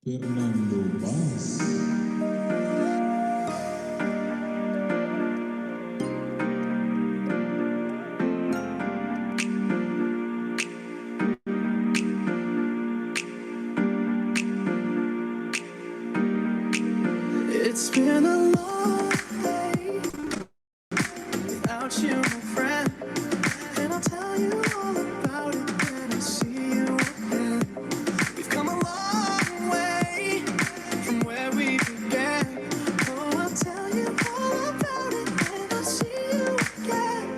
Fernando Vaz. It's been a long day without you, my friend, and I'll tell you all about it when I see you again. We've come a long way from where we began. Oh, I'll tell you all about it when I see you again.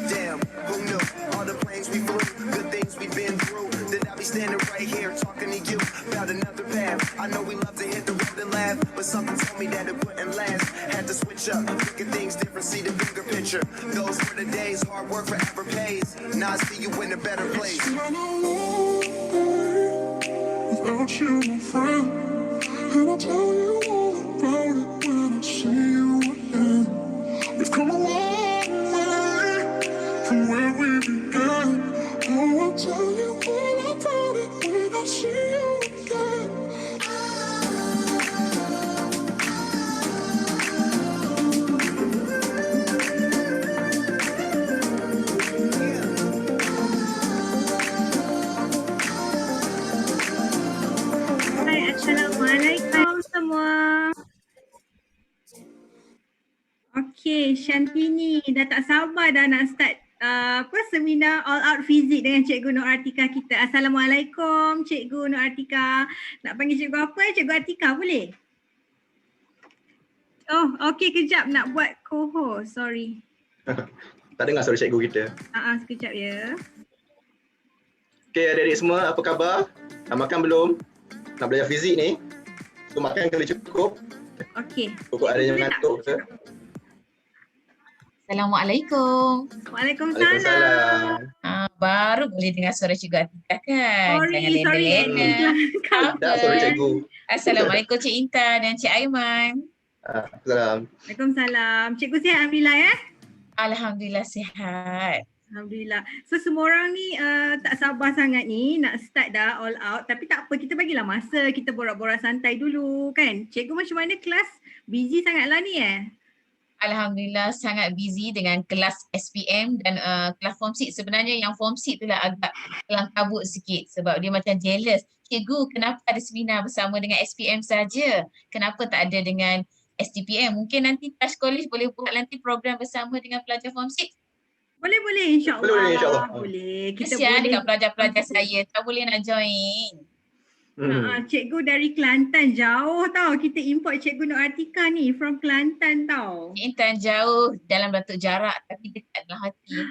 Damn, who knew? All the planes we flew, good things we've been through. That I'll be standing right here talking to you about another path. I know we love to hit the road and laugh, but something told me that it wouldn't last. Had to switch up, look at things different, see the bigger picture. Those were the days, hard work forever pays. Now I see you in a better place. It's been a long day without you, my friend, and I'll tell you all about it when I see you again. We've come a long way from where we began. Oh, I'll tell you all about it when I see you again. Hai, Assalamualaikum semua. Okey, Syantini dah tak sabar dah nak start seminar All Out Fizik dengan Cikgu Nur Atika kita. Assalamualaikum Cikgu Nur Atika. Nak panggil Cikgu apa? Cikgu Atika boleh? Oh, okey, kejap nak buat co-host. Sorry. Tak dengar suara cikgu kita. Sekejap ya. Okey, adik-adik semua, apa khabar? Dah makan belum? Nak belajar fizik ni? So makan kena cukup. Okey. Pokok ada yang mengantuk ke? Assalamualaikum. Waalaikumsalam. Baru boleh dengar suara Cikgu Atika kan? Jangan Sorry. lena-lena. Dah suara cikgu. Assalamualaikum Cik Intan dan Cik Aiman. Salam. Waalaikumsalam. Cikgu sihat Alhamdulillah ya? Alhamdulillah sihat. Alhamdulillah. So semua orang ni tak sabar sangat ni nak start dah all out. Tapi tak apa, kita bagilah masa, kita borak-borak santai dulu kan. Cikgu macam mana kelas? Busy sangatlah ni Alhamdulillah sangat busy dengan kelas SPM dan kelas Form 6. Sebenarnya yang Form 6 tu lah agak kelang kabut sikit sebab dia macam jealous. Cikgu, kenapa ada seminar bersama dengan SPM saja? Kenapa tak ada dengan STPM? Mungkin nanti Touch College boleh buat nanti program bersama dengan pelajar Form 6. Boleh insyaAllah. Boleh insyaAllah. Boleh. Kita Kesian boleh. dekat pelajar-pelajar saya, tak boleh nak join. Cikgu dari Kelantan jauh tau. Kita import Cikgu Nur Atika ni from Kelantan tau. Intan jauh dalam bentuk jarak tapi dekat dalam hati.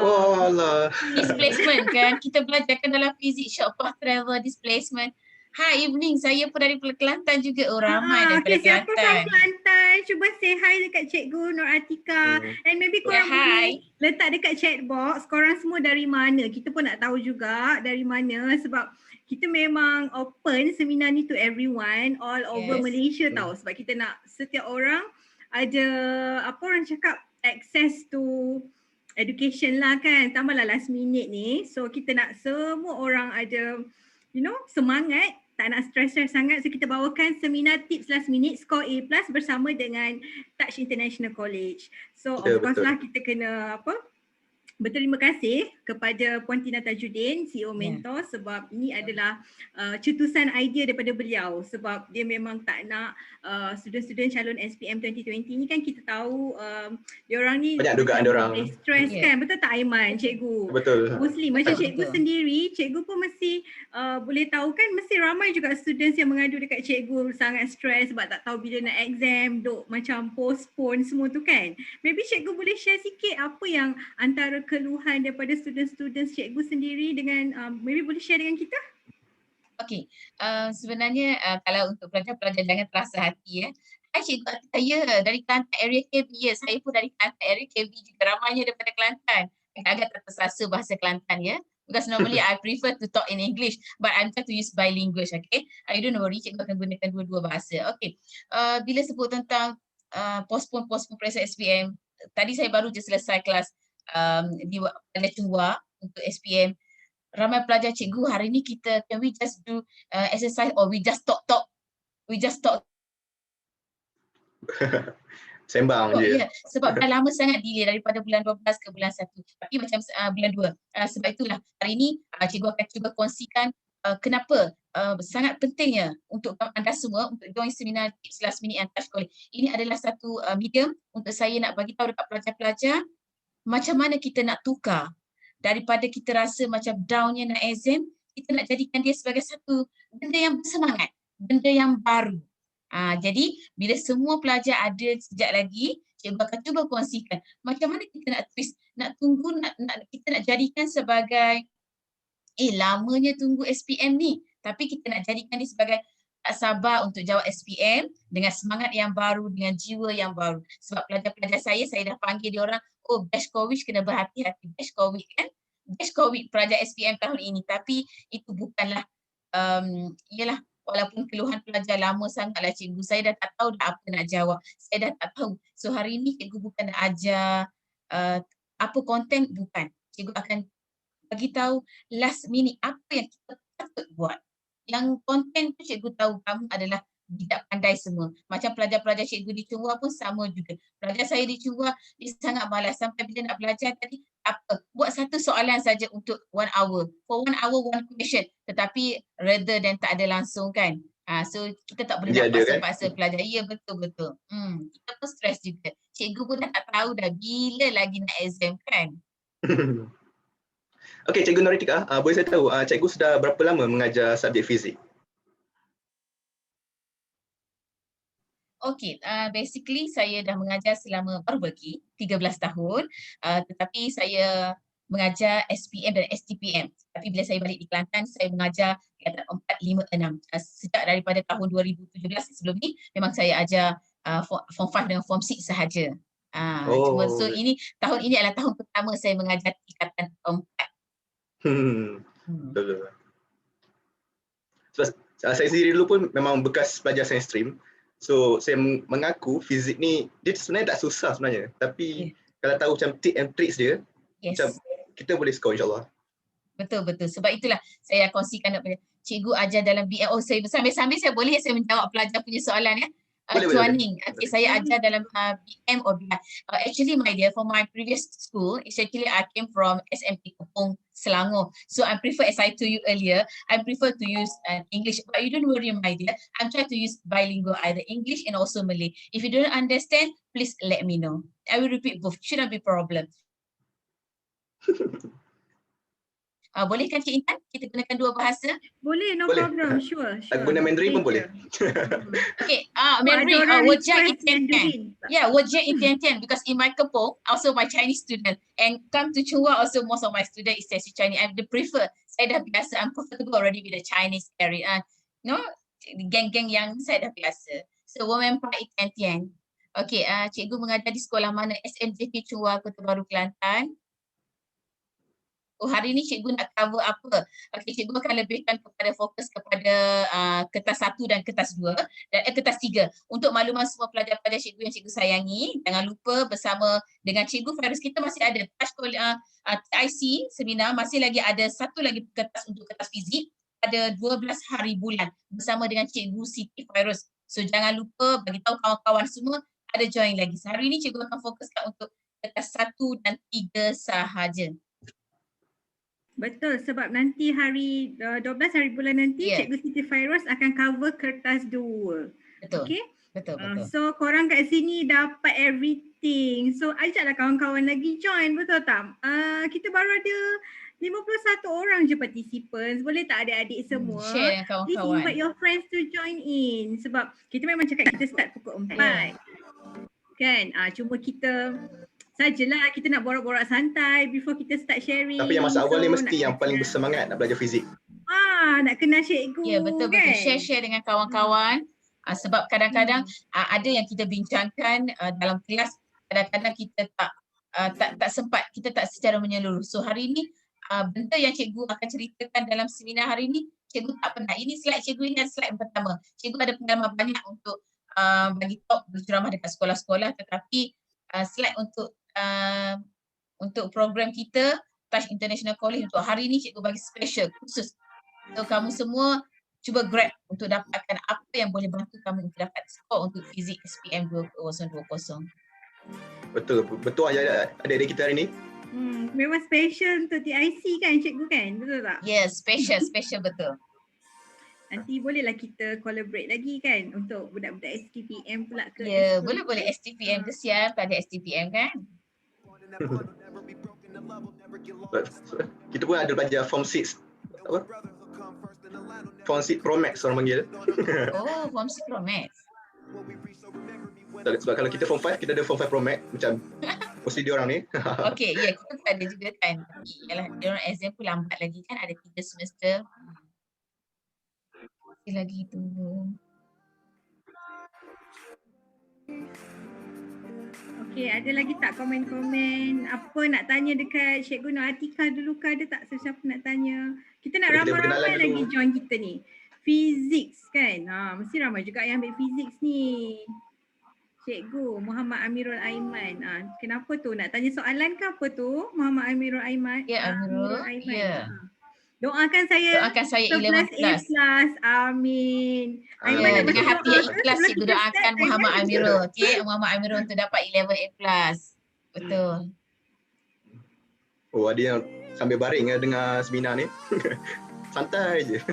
Oh Allah. Displacement kan, kita belajarkan dalam fizik short path travel displacement. Hi evening, saya pun dari Kelantan juga. Oh ramai daripada siapa from Kelantan. Kelantan? Cuba say hi dekat Cikgu Nur Atika. And maybe korang boleh letak dekat chat box, korang semua dari mana. Kita pun nak tahu juga dari mana sebab kita memang open seminar ni to everyone all over Malaysia tau. Sebab kita nak setiap orang ada apa orang cakap access to education lah kan. Tambahlah last minute ni. So kita nak semua orang ada semangat, tak nak stress sangat. So kita bawakan seminar tips last minute score A+ bersama dengan Touch International College. So of course lah kita kena berterima kasih kepada Puan Tina Tajudin, CEO Mentor, sebab ini adalah cetusan idea daripada beliau, sebab dia memang tak nak student-student calon SPM 2020 ni kan kita tahu diorang ni Banyak dugaan diorang. stres kan, betul tak Aiman, cikgu? Betul. Mostly macam Betul, cikgu betul. sendiri, cikgu pun mesti boleh tahu kan, mesti ramai juga students yang mengadu dekat cikgu sangat stres sebab tak tahu bila nak exam, duk macam postpone semua tu kan. Maybe cikgu boleh share sikit apa yang antara keluhan daripada student-student cikgu sendiri dengan maybe boleh share dengan kita? Okey, sebenarnya kalau untuk pelajar-pelajar jangan terasa hati ya. Hai cikgu saya dari Kelantan area KB ya. Saya pun dari Kelantan area KB juga, ramainya daripada Kelantan. Agak-agak tak terasa bahasa Kelantan ya. Because normally I prefer to talk in English, but I'm trying to use bilingual, okay? I don't worry, cikgu akan gunakan dua-dua bahasa. Okay, bila sebut tentang postpone periksa SPM, tadi saya baru je selesai kelas di Pelajar Cungwa untuk SPM. Ramai pelajar, cikgu hari ni kita, can we just do exercise or we just talk? Sembang je. Ya, sebab dah lama sangat delay daripada bulan 12 ke bulan 1. Tapi macam bulan 2. Sebab itulah hari ini cikgu akan cuba kongsikan kenapa sangat pentingnya untuk anda semua untuk join seminar Tips Last Minute and Touch College. Ini adalah satu medium untuk saya nak bagi tahu dekat pelajar-pelajar macam mana kita nak tukar daripada kita rasa macam downnya nak exam, kita nak jadikan dia sebagai satu benda yang bersemangat, benda yang baru. Jadi bila semua pelajar ada sekejap lagi, cikgu akan cuba kongsikan macam mana kita nak twist, nak tunggu, kita nak jadikan sebagai lamanya tunggu SPM ni, tapi kita nak jadikan dia sebagai tak sabar untuk jawab SPM dengan semangat yang baru, dengan jiwa yang baru. Sebab pelajar-pelajar saya dah panggil dia orang, oh batch COVID kena berhati-hati, batch COVID kan, batch COVID pelajar SPM tahun ini. Tapi itu bukanlah, ialah walaupun keluhan pelajar lama sangatlah cikgu, saya dah tak tahu dah apa nak jawab, saya dah tak tahu. So hari ini cikgu bukan nak ajar apa konten, bukan. Cikgu akan bagi tahu last minute apa yang kita patut buat. Yang konten tu cikgu tahu kamu adalah tidak pandai semua. Macam pelajar-pelajar cikgu di Cungwa pun sama juga. Pelajar saya di Cungwa, dia sangat malas sampai bila nak belajar tadi, apa? Buat satu soalan saja untuk 1 hour. For 1 hour, 1 question. Tetapi rather than tak ada langsung kan. So kita tak boleh nak paksa-paksa pelajar. Ya, betul-betul. Kita pun stres juga. Cikgu pun dah tak tahu dah bila lagi nak exam kan. Okey, Cikgu Noritika, boleh saya tahu cikgu sudah berapa lama mengajar subjek fizik? Okey, basically saya dah mengajar selama baru bagi 13 tahun, tetapi saya mengajar SPM dan STPM. Tapi bila saya balik di Kelantan, saya mengajar di antara 4, 5, 6. Sejak daripada tahun 2017 sebelum ni, memang saya ajar Form 5 dan Form 6 sahaja. So tahun ini adalah tahun pertama saya mengajar tingkatan 4. Betul. Sebab saya sendiri dulu pun memang bekas pelajar sains stream. So saya mengaku fizik ni dia sebenarnya tak susah sebenarnya. Tapi kalau tahu macam tip and tricks dia, macam kita boleh score insyaAllah. Betul-betul. Sebab itulah saya kongsikan kepada cikgu ajar dalam BM. Oh, saya sambil-sambil saya boleh saya menjawab pelajar punya soalan ya. Tuaning. Okay, saya ajar dalam BM or BI. Actually, my dear, for my previous school, it's actually I came from SMP Kepong, Selangor. So I prefer, as I told you earlier, I prefer to use English. But you don't worry, my dear. I'm trying to use bilingual, either English and also Malay. If you don't understand, please let me know. I will repeat both. Shouldn't be problem. Boleh kan Cik Intan? Kita gunakan dua bahasa? Boleh, no problem. Sure. Guna Mandarin pun boleh. Okay, Mandarin, 我讲一点点. Yeah, 我讲一点点 because in my Kepong, also my Chinese student and come to Chungwa also most of my student is actually Chinese. I prefer, saya dah biasa, I'm comfortable already with the Chinese area. Geng-geng yang saya dah biasa. So, 我们把一点点. Okay, cikgu mengajar di sekolah mana? SMJP Chungwa, Kota Baru, Kelantan. Oh, hari ni cikgu nak cover apa? Okay, cikgu akan lebihkan kepada fokus kepada kertas 1 dan kertas 2 dan kertas 3. Untuk makluman semua pelajar-pelajar cikgu yang cikgu sayangi, jangan lupa bersama dengan cikgu Fairuz kita masih ada TIC seminar, masih lagi ada satu lagi kertas untuk kertas fizik pada 12 hari bulan bersama dengan cikgu Siti Fairuz. So jangan lupa bagi tahu kawan-kawan semua ada join lagi. Hari ini cikgu akan fokuskan untuk kertas 1 dan 3 sahaja. Betul, sebab nanti hari 12 hari bulan nanti Cikgu Siti Fairuz akan cover kertas 2. Betul. Okay? Betul. So korang kat sini dapat everything. So ajaklah kawan-kawan lagi join, betul tak? Kita baru ada 51 orang je participants. Boleh tak adik-adik semua? Share dengan Please kawan-kawan. invite your friends to join in. Sebab kita memang cakap kita start pukul 4. Kan? Cuma kita sajalah kita nak borak-borak santai before kita start sharing. Tapi yang masa awal ni mesti yang paling bersemangat nak belajar fizik. Nak kenal cikgu. Ya, betul. Kan? Share dengan kawan-kawan. Sebab kadang-kadang ada yang kita bincangkan dalam kelas, kadang-kadang kita tak sempat, kita tak secara menyeluruh. So hari ni benda yang cikgu akan ceritakan dalam seminar hari ni, cikgu tak pernah. Ini slide cikgu, ini slide yang pertama. Cikgu ada pengalaman banyak untuk bagi talk, berceramah dekat sekolah-sekolah, tetapi slide untuk program kita Touch International College untuk hari ni cikgu bagi special khusus. So kamu semua cuba grab untuk dapatkan apa yang boleh bantu kamu untuk dapat skor untuk fizik SPM 2020. Betul adik-adik kita hari ni. Memang special untuk TIC kan cikgu kan? Betul tak? Yes, special betul. Nanti bolehlah kita collaborate lagi kan untuk budak-budak STPM pula ke? Ya, boleh STPM, kesian tak ada STPM kan? Kita pun ada belajar Form 6 apa? Form 6 Pro Max orang panggil. Oh, Form 6 Pro Max. Sebab kalau kita Form 5, kita ada Form 5 Pro Max macam mesti dia orang ni. Okey, ya kita pun ada juga kan. Tapi yalah, dia orang exam pun lambat lagi kan, ada 3 semester. Masih lagi tunggu. Okey, ada lagi tak komen-komen? Apa nak tanya dekat Cikgu Nur Atika dulu ke? Ada tak sesiapa nak tanya? Kita nak ramai-ramai lagi join kita ni. Physics kan? Mesti ramai juga yang ambil physics ni. Cikgu Muhammad Amirul Aiman. Kenapa tu? Nak tanya soalan ke apa tu? Muhammad Amirul Aiman. Ya, Amirul. Ya. Doakan saya 11 plus. Amin. Ya, dengan hati yang ikhlas cikgu doakan Muhammad Amirul. Okey, Muhammad Amirul untuk dapat 11 A+. Betul. Oh, ada yang sambil baring dengar seminar ni. Santai je.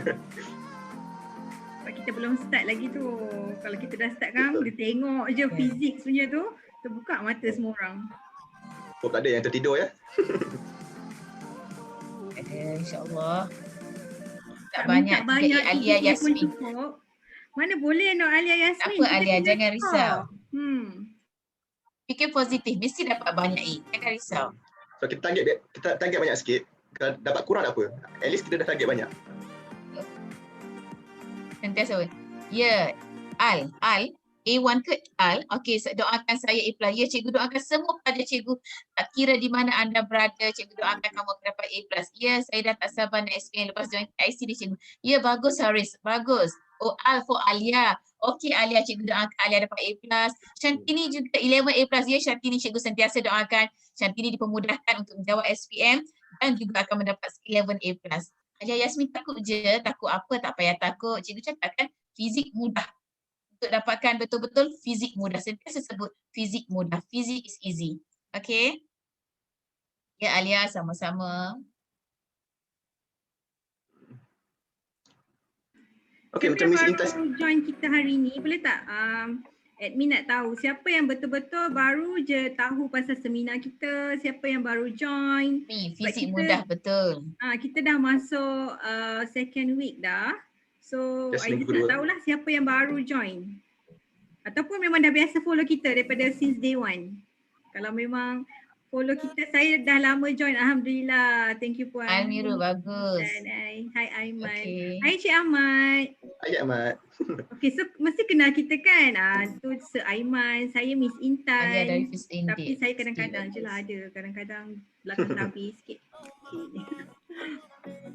Sebab kita belum start lagi tu. Kalau kita dah start kan, dia tengok je fizik punya tu, terbuka mata semua orang. Oh, tak ada yang tertidur ya? Ada, insyaAllah. Tak banyak Alia Yasmin. Mana boleh Nur Alia Yasmin. Tak apa Alia, jangan risau. Fikir positif, mesti dapat banyak A. Jangan risau. So kita target banyak sikit. Kalau dapat kurang tak apa. At least kita dah target banyak. Sentiasa. Ya, Al, A1 ke Al? Okey, doakan saya A+. Ya, cikgu doakan semua pada cikgu. Tak kira di mana anda berada, cikgu doakan kamu akan dapat A+. Ya, saya dah tak sabar nak SPM lepas join IC di cikgu. Ya, bagus Haris, bagus. Oh, Al for Alia. Okey Alia, cikgu doakan Alia dapat A+. Syantini juga 11 A+. Ya, Syantini cikgu sentiasa doakan. Syantini dipermudahkan untuk menjawab SPM dan juga akan mendapat 11 A+. Alia Yasmin takut je, takut apa, tak payah takut. Cikgu cakap kan, fizik mudah. Untuk dapatkan betul-betul fizik mudah. Sentiasa sebut fizik mudah. Fizik is easy. Okay? Ya Alia, sama-sama. Okay, macam Miss Intas. Join kita hari ni, boleh tak admin nak tahu siapa yang betul-betul baru je tahu pasal seminar kita, siapa yang baru join. Fizik mudah, betul. Kita dah masuk second week dah. So, I just nak tahulah siapa yang baru join. Ataupun memang dah biasa follow kita daripada since day one. Kalau memang follow kita, saya dah lama join. Alhamdulillah. Thank you Puan. Amirul, bagus. Hai Aiman. Okay. Hai Cik Ahmad. Hai Ahmad. Okay, so mesti kenal kita kan? Tu Sir Aiman, saya Miss Intan. Alia dari First Aid. Tapi saya kadang-kadang je lah ada. Kadang-kadang belakang tabir sikit. Okay.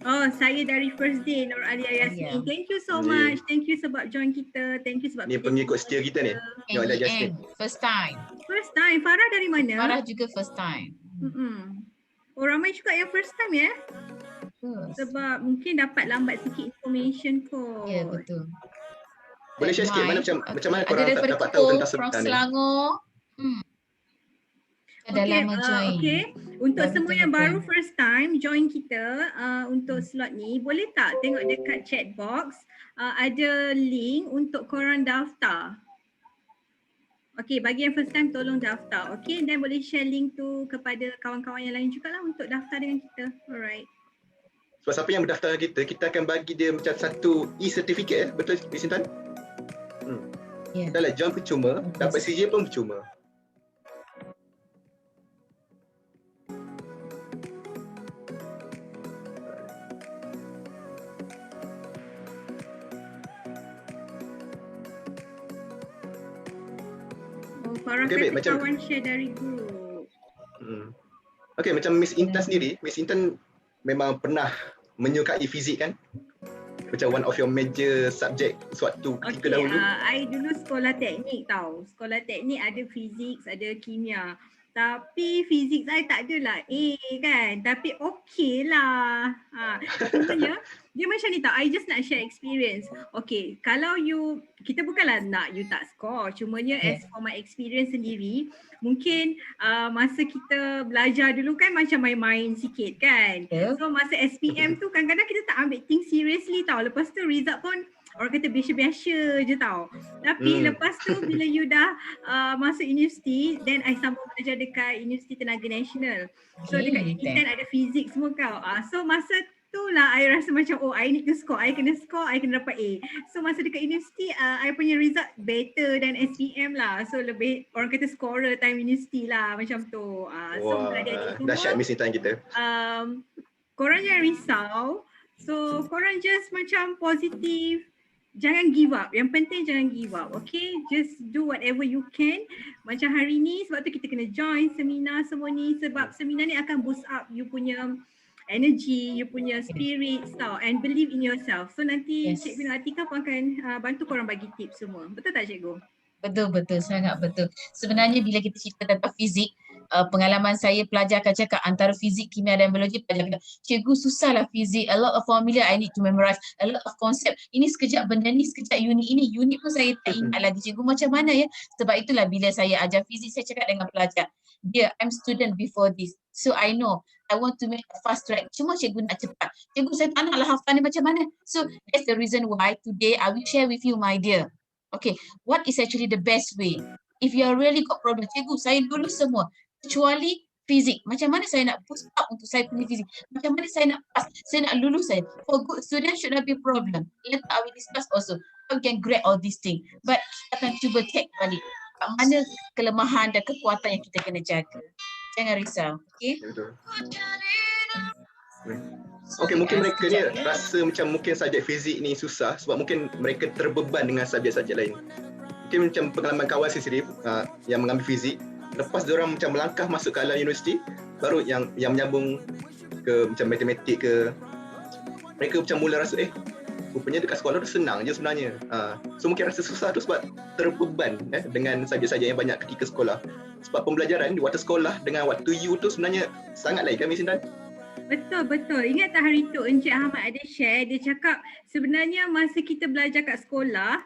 Oh, saya dari First Day, Nur Alia Yasmin. Thank you so much. Thank you sebab join kita. Thank you sebab ni pengikut setia kita ni. Nur Alia Yasmin. First time. First time. Farah dari mana? Farah juga first time. Oh, ramai juga yang first time ya? Sebab mungkin dapat lambat sikit information kot. Ya, betul. Boleh share sikit mana macam mana korang dapat tahu tentang sebenarnya? Selangor. Dah lama join. Okay. Untuk Baru semua tengah yang baru plan. first time join kita untuk slot ni, boleh tak tengok dekat chat box ada link untuk korang daftar. Okay, bagi yang first time tolong daftar. Okay, dan boleh share link tu kepada kawan-kawan yang lain jugalah untuk daftar dengan kita. Alright. Sebab siapa yang berdaftar dengan kita akan bagi dia macam satu e-certificate, betul Miss Intan? Ya. Dah lah, join percuma, dapat CJ pun percuma. Korang Okay, baik, kata macam- kawan share dari group. Okay, macam Miss Intan sendiri, Miss Intan memang pernah menyukai fizik kan? Macam one of your major subject sewaktu ketika dahulu. I dulu sekolah teknik tau. Sekolah teknik ada fizik, ada kimia. Tapi fizik saya tak adalah A kan. Tapi okey lah. Cumanya dia macam ni tau. I just nak share experience. Okay, kalau kita bukanlah nak you tak score. Cumanya as for my experience sendiri, mungkin masa kita belajar dulu kan macam main-main sikit kan. So masa SPM tu kadang-kadang kita tak ambil things seriously tau. Lepas tu result pun orang kata biasa-biasa je tau. Tapi lepas tu bila you dah masuk universiti, then I sambung belajar dekat Universiti Tenaga Nasional. So dekat Unitan ada fizik semua kau. So masa tu lah I rasa macam I need to score. I kena score, I kena dapat A. So masa dekat universiti I punya result better than SPM lah. So lebih orang kata scorer time universiti lah macam tu. So adik-adik semua, Dahsyat Miss Intan kita. korang jangan risau. So korang just macam positif. Jangan give up. Yang penting jangan give up. Okay, just do whatever you can. Macam hari ni sebab tu kita kena join seminar semua ni. Sebab seminar ni akan boost up you punya energy, you punya spirit tau, and believe in yourself. So nanti Cikgu Atika pun akan bantu korang bagi tips semua. Betul tak Cikgu? Betul, sangat betul. Sebenarnya bila kita cerita tentang fizik, pengalaman saya pelajar akan cakap antara fizik, kimia dan biologi, pelajar kata, cikgu susahlah fizik, a lot of formula I need to memorize, a lot of concept, ini sekejap benda ni, sekejap unit ini, unit pun saya tak ingat lagi cikgu macam mana ya. Sebab itulah bila saya ajar fizik, saya cakap dengan pelajar, I'm student before this, so I know I want to make a fast track. Cuma cikgu nak cepat. Cikgu saya tak naklah hafal ni macam mana. So that's the reason why today I will share with you my dear. Okay, what is actually the best way? If you are really got problem, cikgu saya lulus semua kecuali fizik. Macam mana saya nak push up untuk saya punya fizik? Macam mana saya nak pass? Saya nak lulus saya. For good student should not be a problem. Later I will discuss also how we can grade all these things. But kita akan cuba check balik mana kelemahan dan kekuatan yang kita kena jaga. Jangan risau. Okay? Betul. Okay, mungkin mereka ni rasa macam mungkin subjek fizik ni susah sebab mungkin mereka terbeban dengan subjek-subjek lain. Mungkin macam pengalaman kawan saya sendiri yang mengambil fizik, lepas diorang macam melangkah masuk ke alam universiti, baru yang menyambung ke macam matematik ke, mereka macam mula rasa rupanya dekat sekolah tu senang je sebenarnya. So mungkin rasa susah tu sebab terbeban dengan subjek-subjek yang banyak ketika sekolah. Sebab pembelajaran di waktu sekolah dengan waktu you tu sebenarnya sangat lain kan Miss Intan? Betul. Ingat tak hari tu Encik Ahmad ada share, dia cakap sebenarnya masa kita belajar kat sekolah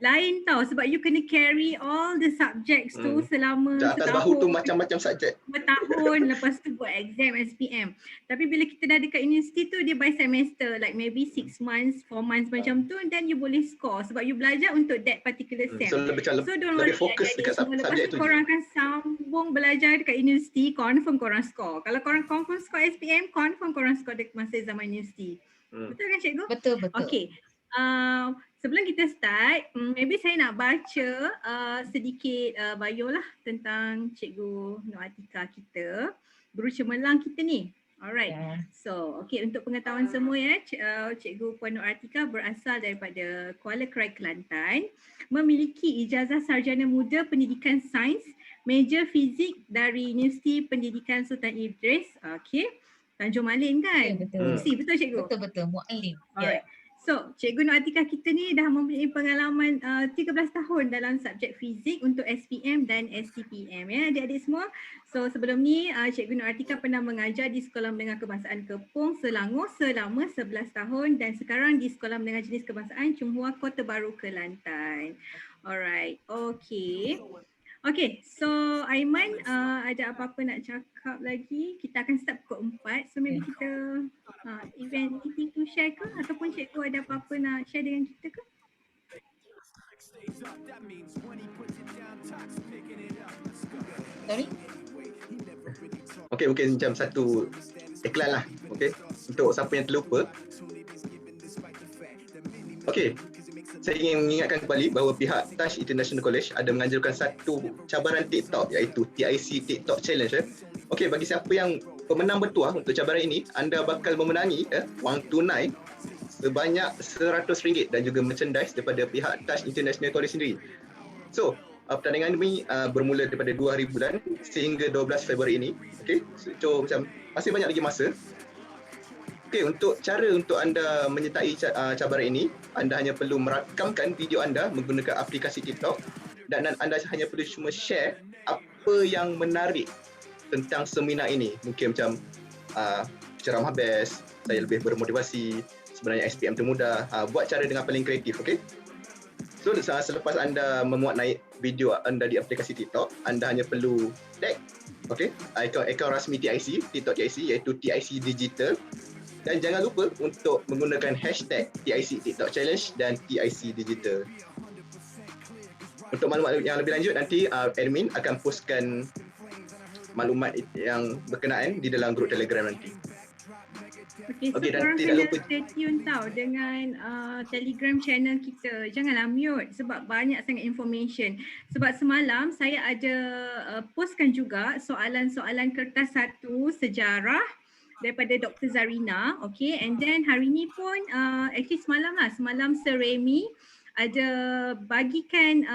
lain tau sebab you kena carry all the subjects tu selama atas bahu tu macam-macam subjek. Bertahun lepas tu buat exam SPM. Tapi bila kita dah dekat universiti tu dia by semester, like maybe 6 months, 4 months macam tu, then you boleh score sebab you belajar untuk that particular sem. So lebih fokus dekat subjek tu. Korang akan sambung belajar dekat universiti, confirm korang score. Kalau korang confirm score SPM, confirm korang score dekat masa zaman universiti. Betul kan cikgu? Betul. Okay. Sebelum kita start, maybe saya nak baca sedikit bio lah tentang Cikgu Nur Atika kita, guru cemerlang kita ni. Alright. So, okay, untuk pengetahuan semua ya, Cikgu Puan Nur Atika berasal daripada Kuala Krai, Kelantan, memiliki ijazah sarjana muda pendidikan sains, major fizik dari Universiti Pendidikan Sultan Idris, okay, Tanjung Malin kan? Betul cikgu? Betul, Mu'alim. Alright. So, Cikgu Nur Atika kita ni dah mempunyai pengalaman 13 tahun dalam subjek fizik untuk SPM dan STPM ya adik-adik semua. So, sebelum ni Cikgu Nur Atika pernah mengajar di Sekolah Menengah Kebangsaan Kepong, Selangor selama 11 tahun dan sekarang di Sekolah Menengah Jenis Kebangsaan Chunghua, Kota Baru, Kelantan. Alright, okay. Okay, so Aiman ada apa-apa nak cakap lagi? Kita akan start pukul 4. So maybe kita event anything to share ke? Ataupun cikgu ada apa-apa nak share dengan kita ke? Sorry? Okay, mungkin macam satu iklan lah. Okay, untuk siapa yang terlupa. Okay, saya ingin mengingatkan kembali bahawa pihak Touch International College ada menganjurkan satu cabaran TikTok iaitu TIC TikTok Challenge. Okay, bagi siapa yang pemenang bertuah untuk cabaran ini, anda bakal memenangi wang tunai sebanyak RM100 dan juga merchandise daripada pihak Touch International College sendiri. So, pertandingan ini bermula daripada 2 hari bulan sehingga 12 Februari ini. Okay, so macam masih banyak lagi masa. Okay, untuk cara untuk anda menyertai cabaran ini, anda hanya perlu merakamkan video anda menggunakan aplikasi TikTok dan anda hanya perlu cuma share apa yang menarik tentang seminar ini. Mungkin macam ceramah best, saya lebih bermotivasi, sebenarnya SPM termudah. Buat cara dengan paling kreatif, okay? So selepas anda memuat naik video anda di aplikasi TikTok, anda hanya perlu tag, okay, akaun rasmi TIC, TikTok TIC iaitu TIC Digital. Dan jangan lupa untuk menggunakan hashtag TIC TikTok Challenge dan TIC Digital. Untuk maklumat yang lebih lanjut, nanti admin akan postkan maklumat yang berkenaan di dalam grup Telegram nanti. Okay, so Okey, dan korang tidak kena lupa stay tune tau dengan Telegram channel kita. Janganlah mute sebab banyak sangat information. Sebab semalam saya ada postkan juga soalan-soalan kertas 1 sejarah daripada Dr. Zarina, okay, and then hari ni pun actually semalam Sir Remy ada bagikan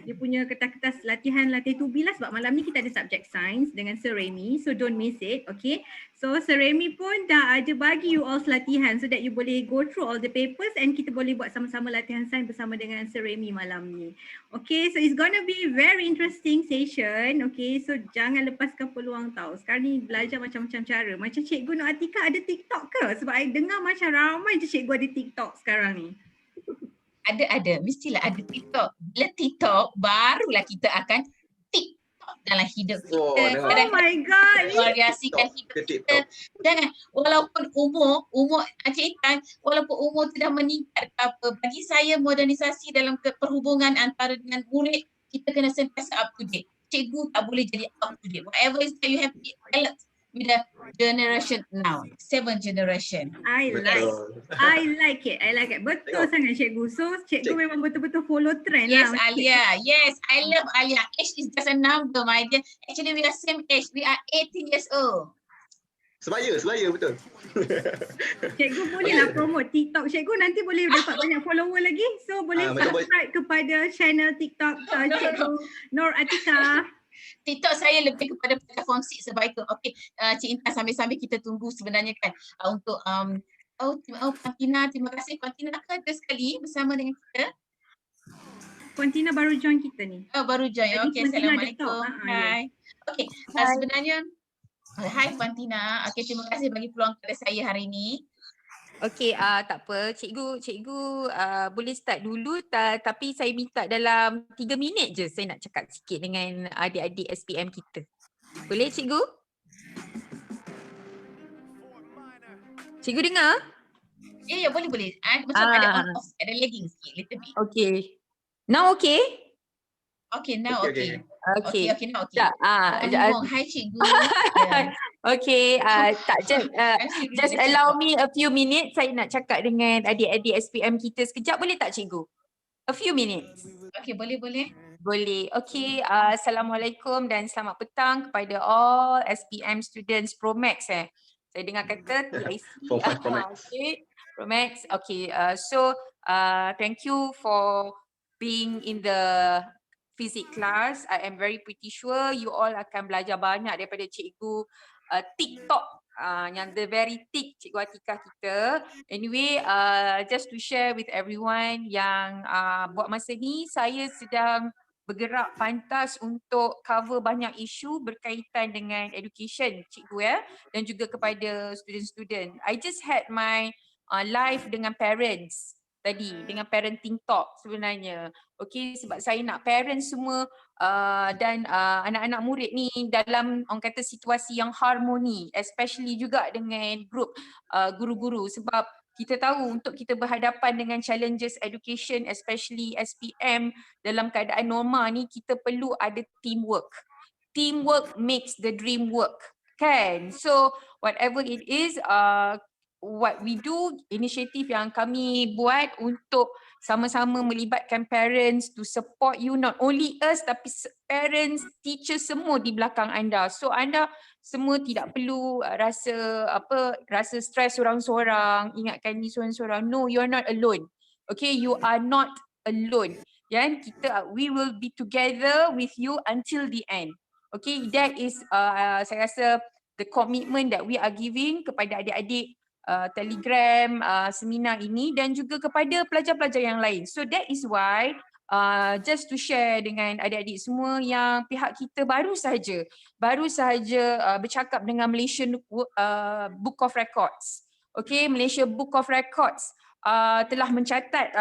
dia punya kertas-kertas latihan 2B lah sebab malam ni kita ada subject science dengan Sir Remy, so don't miss it, okay. So Sir Remy pun dah ada bagi you all latihan so that you boleh go through all the papers and kita boleh buat sama-sama latihan sains bersama dengan Sir Remy malam ni. Okay, so it's gonna be very interesting session, okay, so jangan lepaskan peluang tau. Sekarang ni belajar macam-macam cara. Macam Cikgu Nur Atika ada TikTok ke? Sebab I dengar macam ramai je cikgu ada TikTok sekarang ni. Ada, mestilah ada TikTok. Bila TikTok, barulah kita akan TikTok dalam hidup kita. Oh my God. Variasikan hidup kita. Jangan, walaupun umur Encik Intan, walaupun umur tu dah meningkat ke apa, bagi saya modernisasi dalam perhubungan antara dengan murid, kita kena sentiasa up to date. Cikgu tak boleh jadi up to date. Whatever is that you have to be alert with the generation now, 7th generation. I like it. Betul sangat cikgu. So cikgu memang betul-betul follow trend yes, lah. Alia. Yes, I love Alia. Age is just a number, my dear. Actually, we are same age. We are 18 years old. Sebaya betul. Cikgu bolehlah promote TikTok. Cikgu nanti boleh dapat banyak follower lagi. So boleh subscribe kepada channel TikTok Cikgu Nur Atika. TikTok saya lebih kepada platform 6 sebab itu. Okey, Cik Intan sambil-sambil kita tunggu sebenarnya kan untuk Fantina, terima kasih Fantina ke ada sekali bersama dengan kita. Fantina baru join kita ni. Oh, baru join. Okey, assalamualaikum. Hai. Okey, sebenarnya hai Fantina. Okey, terima kasih bagi peluang kepada saya hari ini. Okey, tak apa. Cikgu boleh start dulu tapi saya minta dalam 3 minit je saya nak cakap sikit dengan adik-adik SPM kita. Boleh cikgu? Cikgu dengar? Ya, boleh. Macam ada on off, ada lagging sikit, little bit. Okey. Now okay? Okay, now okay. Okay, now okay. Hai cikgu. Okay, just allow me a few minutes. Saya nak cakap dengan adik-adik SPM kita sekejap. Boleh tak cikgu? A few minutes. Okay, boleh. Boleh. Okay, Assalamualaikum dan selamat petang kepada all SPM students Promax. Saya dengar kata TIC. Promax. Okay, Promax. Okay, so thank you for being in the physics class. I am very pretty sure you all akan belajar banyak daripada cikgu TikTok yang the very thick Cikgu Atika kita. Anyway, just to share with everyone yang buat masa ni saya sedang bergerak pantas untuk cover banyak isu berkaitan dengan education cikgu dan juga kepada student-student. I just had my live dengan parents tadi dengan parenting talk sebenarnya. Okey, sebab saya nak parents semua dan anak-anak murid ni dalam orang kata situasi yang harmoni, especially juga dengan grup guru-guru, sebab kita tahu untuk kita berhadapan dengan challenges education, especially SPM dalam keadaan normal ni, kita perlu ada teamwork. Teamwork makes the dream work, kan? So whatever it is, what we do, inisiatif yang kami buat untuk sama-sama melibatkan parents to support you, not only us tapi parents, teachers semua di belakang anda. So anda semua tidak perlu rasa stres seorang-seorang, ingatkan ni seorang-seorang. No, you're not alone. Okay, you are not alone. Yang we will be together with you until the end. Okay, that is saya rasa the commitment that we are giving kepada adik-adik Telegram seminar ini dan juga kepada pelajar-pelajar yang lain. So that is why just to share dengan adik-adik semua yang pihak kita baru sahaja bercakap dengan Malaysian Book of Records. Okay, Malaysia Book of Records telah mencatat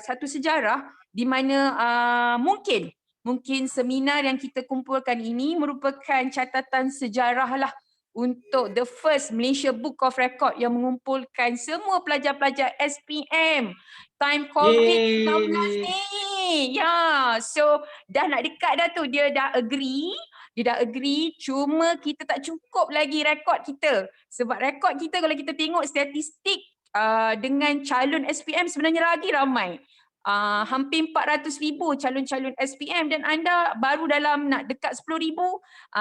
satu sejarah di mana mungkin seminar yang kita kumpulkan ini merupakan catatan sejarah lah untuk the first Malaysia Book of Record yang mengumpulkan semua pelajar-pelajar SPM time COVID-19 ni. Ya, so dah nak dekat dah tu, dia dah agree, cuma kita tak cukup lagi rekod kita. Sebab rekod kita kalau kita tengok statistik dengan calon SPM sebenarnya lagi ramai. Hampir 400,000 calon-calon SPM dan anda baru dalam nak dekat 10,000.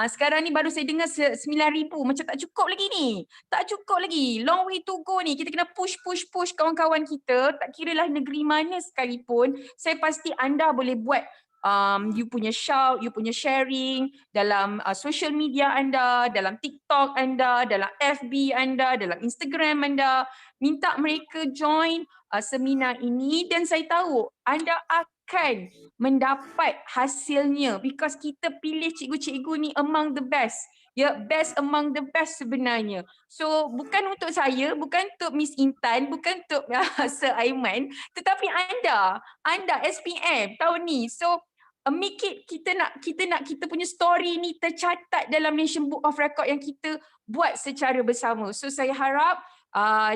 Sekarang ni baru saya dengar 9,000. Macam tak cukup lagi ni. Tak cukup lagi. Long way to go ni. Kita kena push kawan-kawan kita. Tak kiralah negeri mana sekalipun. Saya pasti anda boleh buat you punya shout, you punya sharing dalam social media anda, dalam TikTok anda, dalam FB anda, dalam Instagram anda. Minta mereka join seminar ini dan saya tahu anda akan mendapat hasilnya because kita pilih cikgu-cikgu ni among the best. Ya, best among the best sebenarnya. So bukan untuk saya, bukan untuk Miss Intan, bukan untuk Sir Aiman, tetapi anda SPM tahun ni. So make it, kita nak kita punya story ni tercatat dalam Malaysian Book of Record yang kita buat secara bersama. So saya harap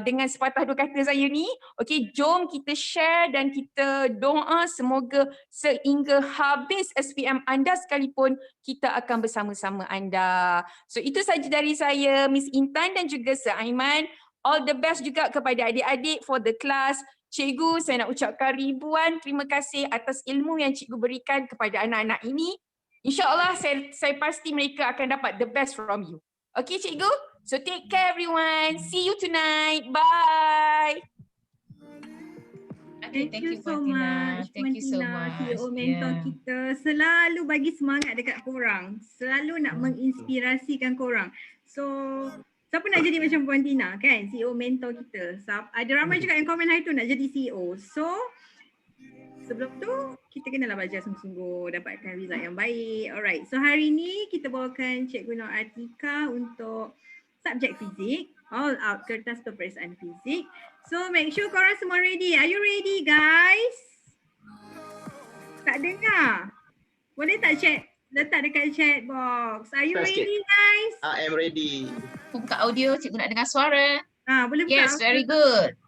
dengan sepatah dua kata saya ni, okey, jom kita share dan kita doa semoga sehingga habis SPM anda sekalipun kita akan bersama-sama anda. So itu saja dari saya, Miss Intan dan juga Sir Aiman. All the best juga kepada adik-adik for the class. Cikgu, saya nak ucapkan ribuan terima kasih atas ilmu yang cikgu berikan kepada anak-anak ini. InsyaAllah saya pasti mereka akan dapat the best from you. Okay, cikgu? So take care everyone. See you tonight. Bye. Okay, Thank you so much. Thank you so much. CEO mentor kita selalu bagi semangat dekat korang. Selalu nak menginspirasikan korang. So siapa nak jadi macam Puan Tina kan? CEO mentor kita. Ada ramai juga yang komen hari tu nak jadi CEO. So sebelum tu kita kenalah belajar sungguh-sungguh, dapatkan result yang baik. Alright, so hari ni kita bawakan Cikgu Nur Atika untuk subjek fizik, all out kertas peperiksaan fizik. So make sure korang semua ready. Are you ready guys? Tak dengar? Boleh tak letak dekat chat box? Are you ready guys? I am ready. Buka audio, cikgu nak dengar suara. Boleh buka? Yes, very good.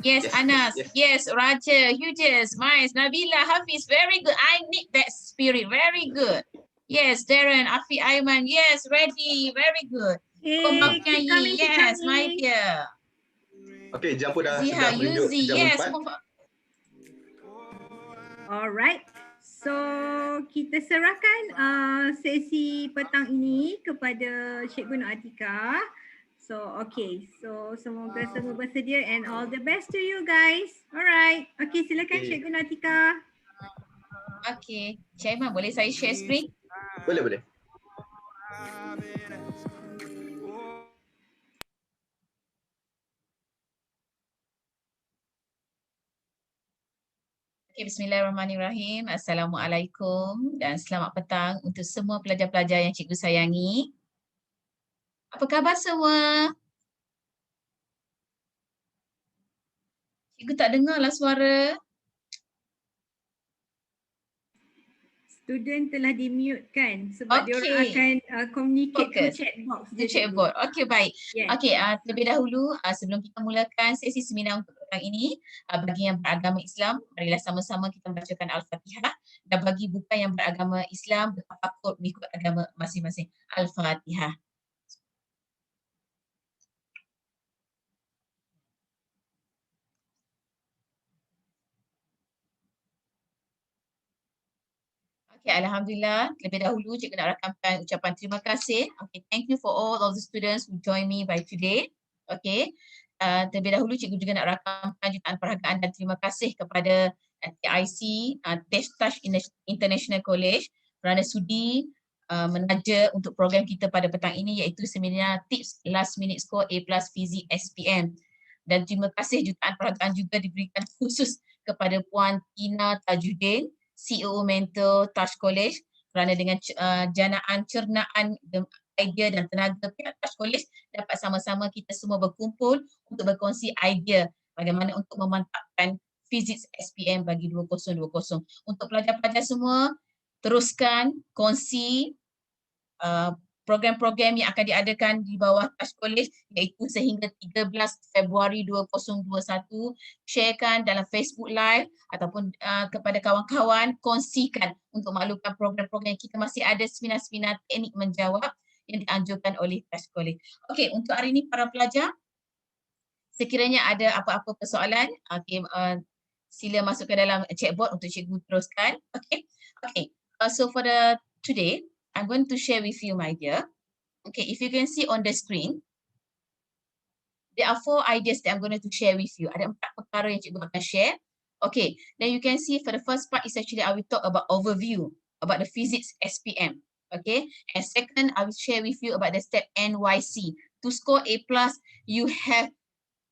Yes, Anas. Yes, Raja, Hughes, Mais, Nabila, Hafiz, very good. I need that spirit, very good. Yes, Darren, Afi Aiman, yes, ready, very good. Hey, yes, my dear. Okay, jam pun dah Ziha, menunjuk Yuzi, jam yes. 4. Alright, so kita serahkan sesi petang ini kepada Cikgu Nur Atika. So okay, so semoga semua bersedia and all the best to you guys. Alright, okay silakan Cikgu Nur Atika. Okay, Cik Aiman, boleh saya share screen? Boleh. Okay, bismillahirrahmanirrahim. Assalamualaikum dan selamat petang untuk semua pelajar-pelajar yang cikgu sayangi. Apa khabar semua? Cikgu tak dengar lah suara. Student telah di-mute kan sebab diorang akan communicate through Fokus. chat box. The chat board. Okey, baik. Yes. Okey, terlebih dahulu sebelum kita mulakan sesi seminar untuk petang ini, bagi yang beragama Islam, marilah sama-sama kita membacakan Al-Fatihah, dan bagi bukan yang beragama Islam, bertafakur mengikut agama masing-masing. Al-Fatihah. Okay, Alhamdulillah. Terlebih dahulu cikgu nak rakamkan ucapan terima kasih. Okay, thank you for all of the students who join me by today. Okay, terlebih dahulu cikgu juga nak rakamkan jutaan perhargaan dan terima kasih kepada TIC, Touch International College kerana sudi menaja untuk program kita pada petang ini iaitu seminar Tips Last Minute Score A+ Fizik SPM. Dan terima kasih jutaan perhargaan juga diberikan khusus kepada Puan Tina Tajuddin, CEO Mentor Touch College, kerana dengan janaan cernaan idea dan tenaga pihak Touch College dapat sama-sama kita semua berkumpul untuk berkongsi idea bagaimana untuk memantapkan Fizik SPM bagi 2020. Untuk pelajar-pelajar semua, teruskan kongsi program-program yang akan diadakan di bawah Touch College iaitu sehingga 13 Februari 2021. Sharekan dalam Facebook Live ataupun kepada kawan-kawan, kongsikan untuk maklumkan program-program yang kita masih ada seminar-seminar teknik menjawab yang dianjurkan oleh Touch College. Okey, untuk hari ini para pelajar, sekiranya ada apa-apa persoalan, sila masuk ke dalam chatbot untuk cikgu teruskan. Okay. So for today, I'm going to share with you, my dear. Okay, if you can see on the screen, there are 4 ideas that I'm going to share with you. Ada 4 perkara yang cikgu akan share. Okay, then you can see for the first part is actually I will talk about overview about the physics SPM. Okay, and second I will share with you about the step NYC. To score A+, you have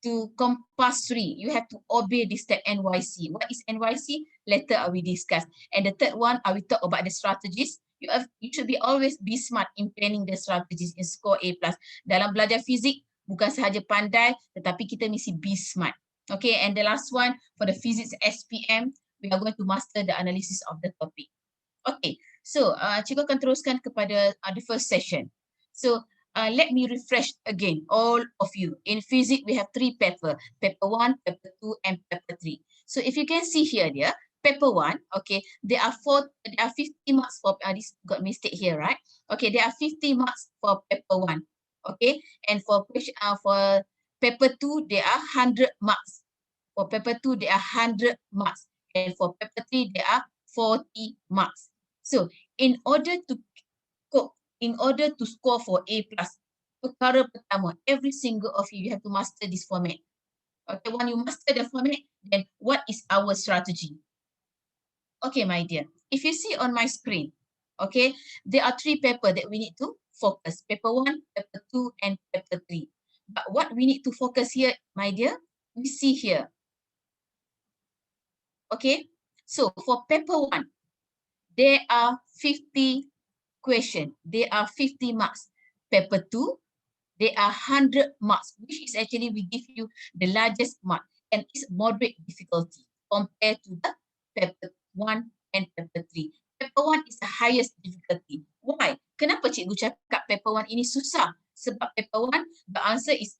to compulsory, you have to obey this step NYC. What is NYC? Later I will discuss. And the third one, I will talk about the strategies. You should always be smart in planning the strategies in score A+. Dalam belajar fizik, bukan sahaja pandai, tetapi kita mesti be smart. Okay, and the last one, for the physics SPM, we are going to master the analysis of the topic. Okay, so cikgu akan teruskan kepada the first session. So, let me refresh again all of you. In physics, we have 3 paper. Paper 1, paper 2, and paper 3. So if you can see here, paper 1, okay, there are 50 marks for, this got mistake here, right? Okay, there are 50 marks for paper 1, okay? And for paper 2, there are 100 marks. For paper 2, there are 100 marks. And for paper 3, there are 40 marks. So in order to score for A+, perkara pertama, every single of you have to master this format. Okay, when you master the format, then what is our strategy? Okay, my dear, if you see on my screen, okay, there are 3 papers that we need to focus. Paper 1, paper 2, and paper 3. But what we need to focus here, my dear, we see here. Okay, so for paper 1, there are 50 questions. There are 50 marks. Paper 2, there are 100 marks, which is actually we give you the largest mark and it's moderate difficulty compared to the paper 1 and paper 3. Paper 1 is the highest difficulty. Why? Kenapa cikgu cakap paper 1 ini susah? Sebab paper 1, the answer is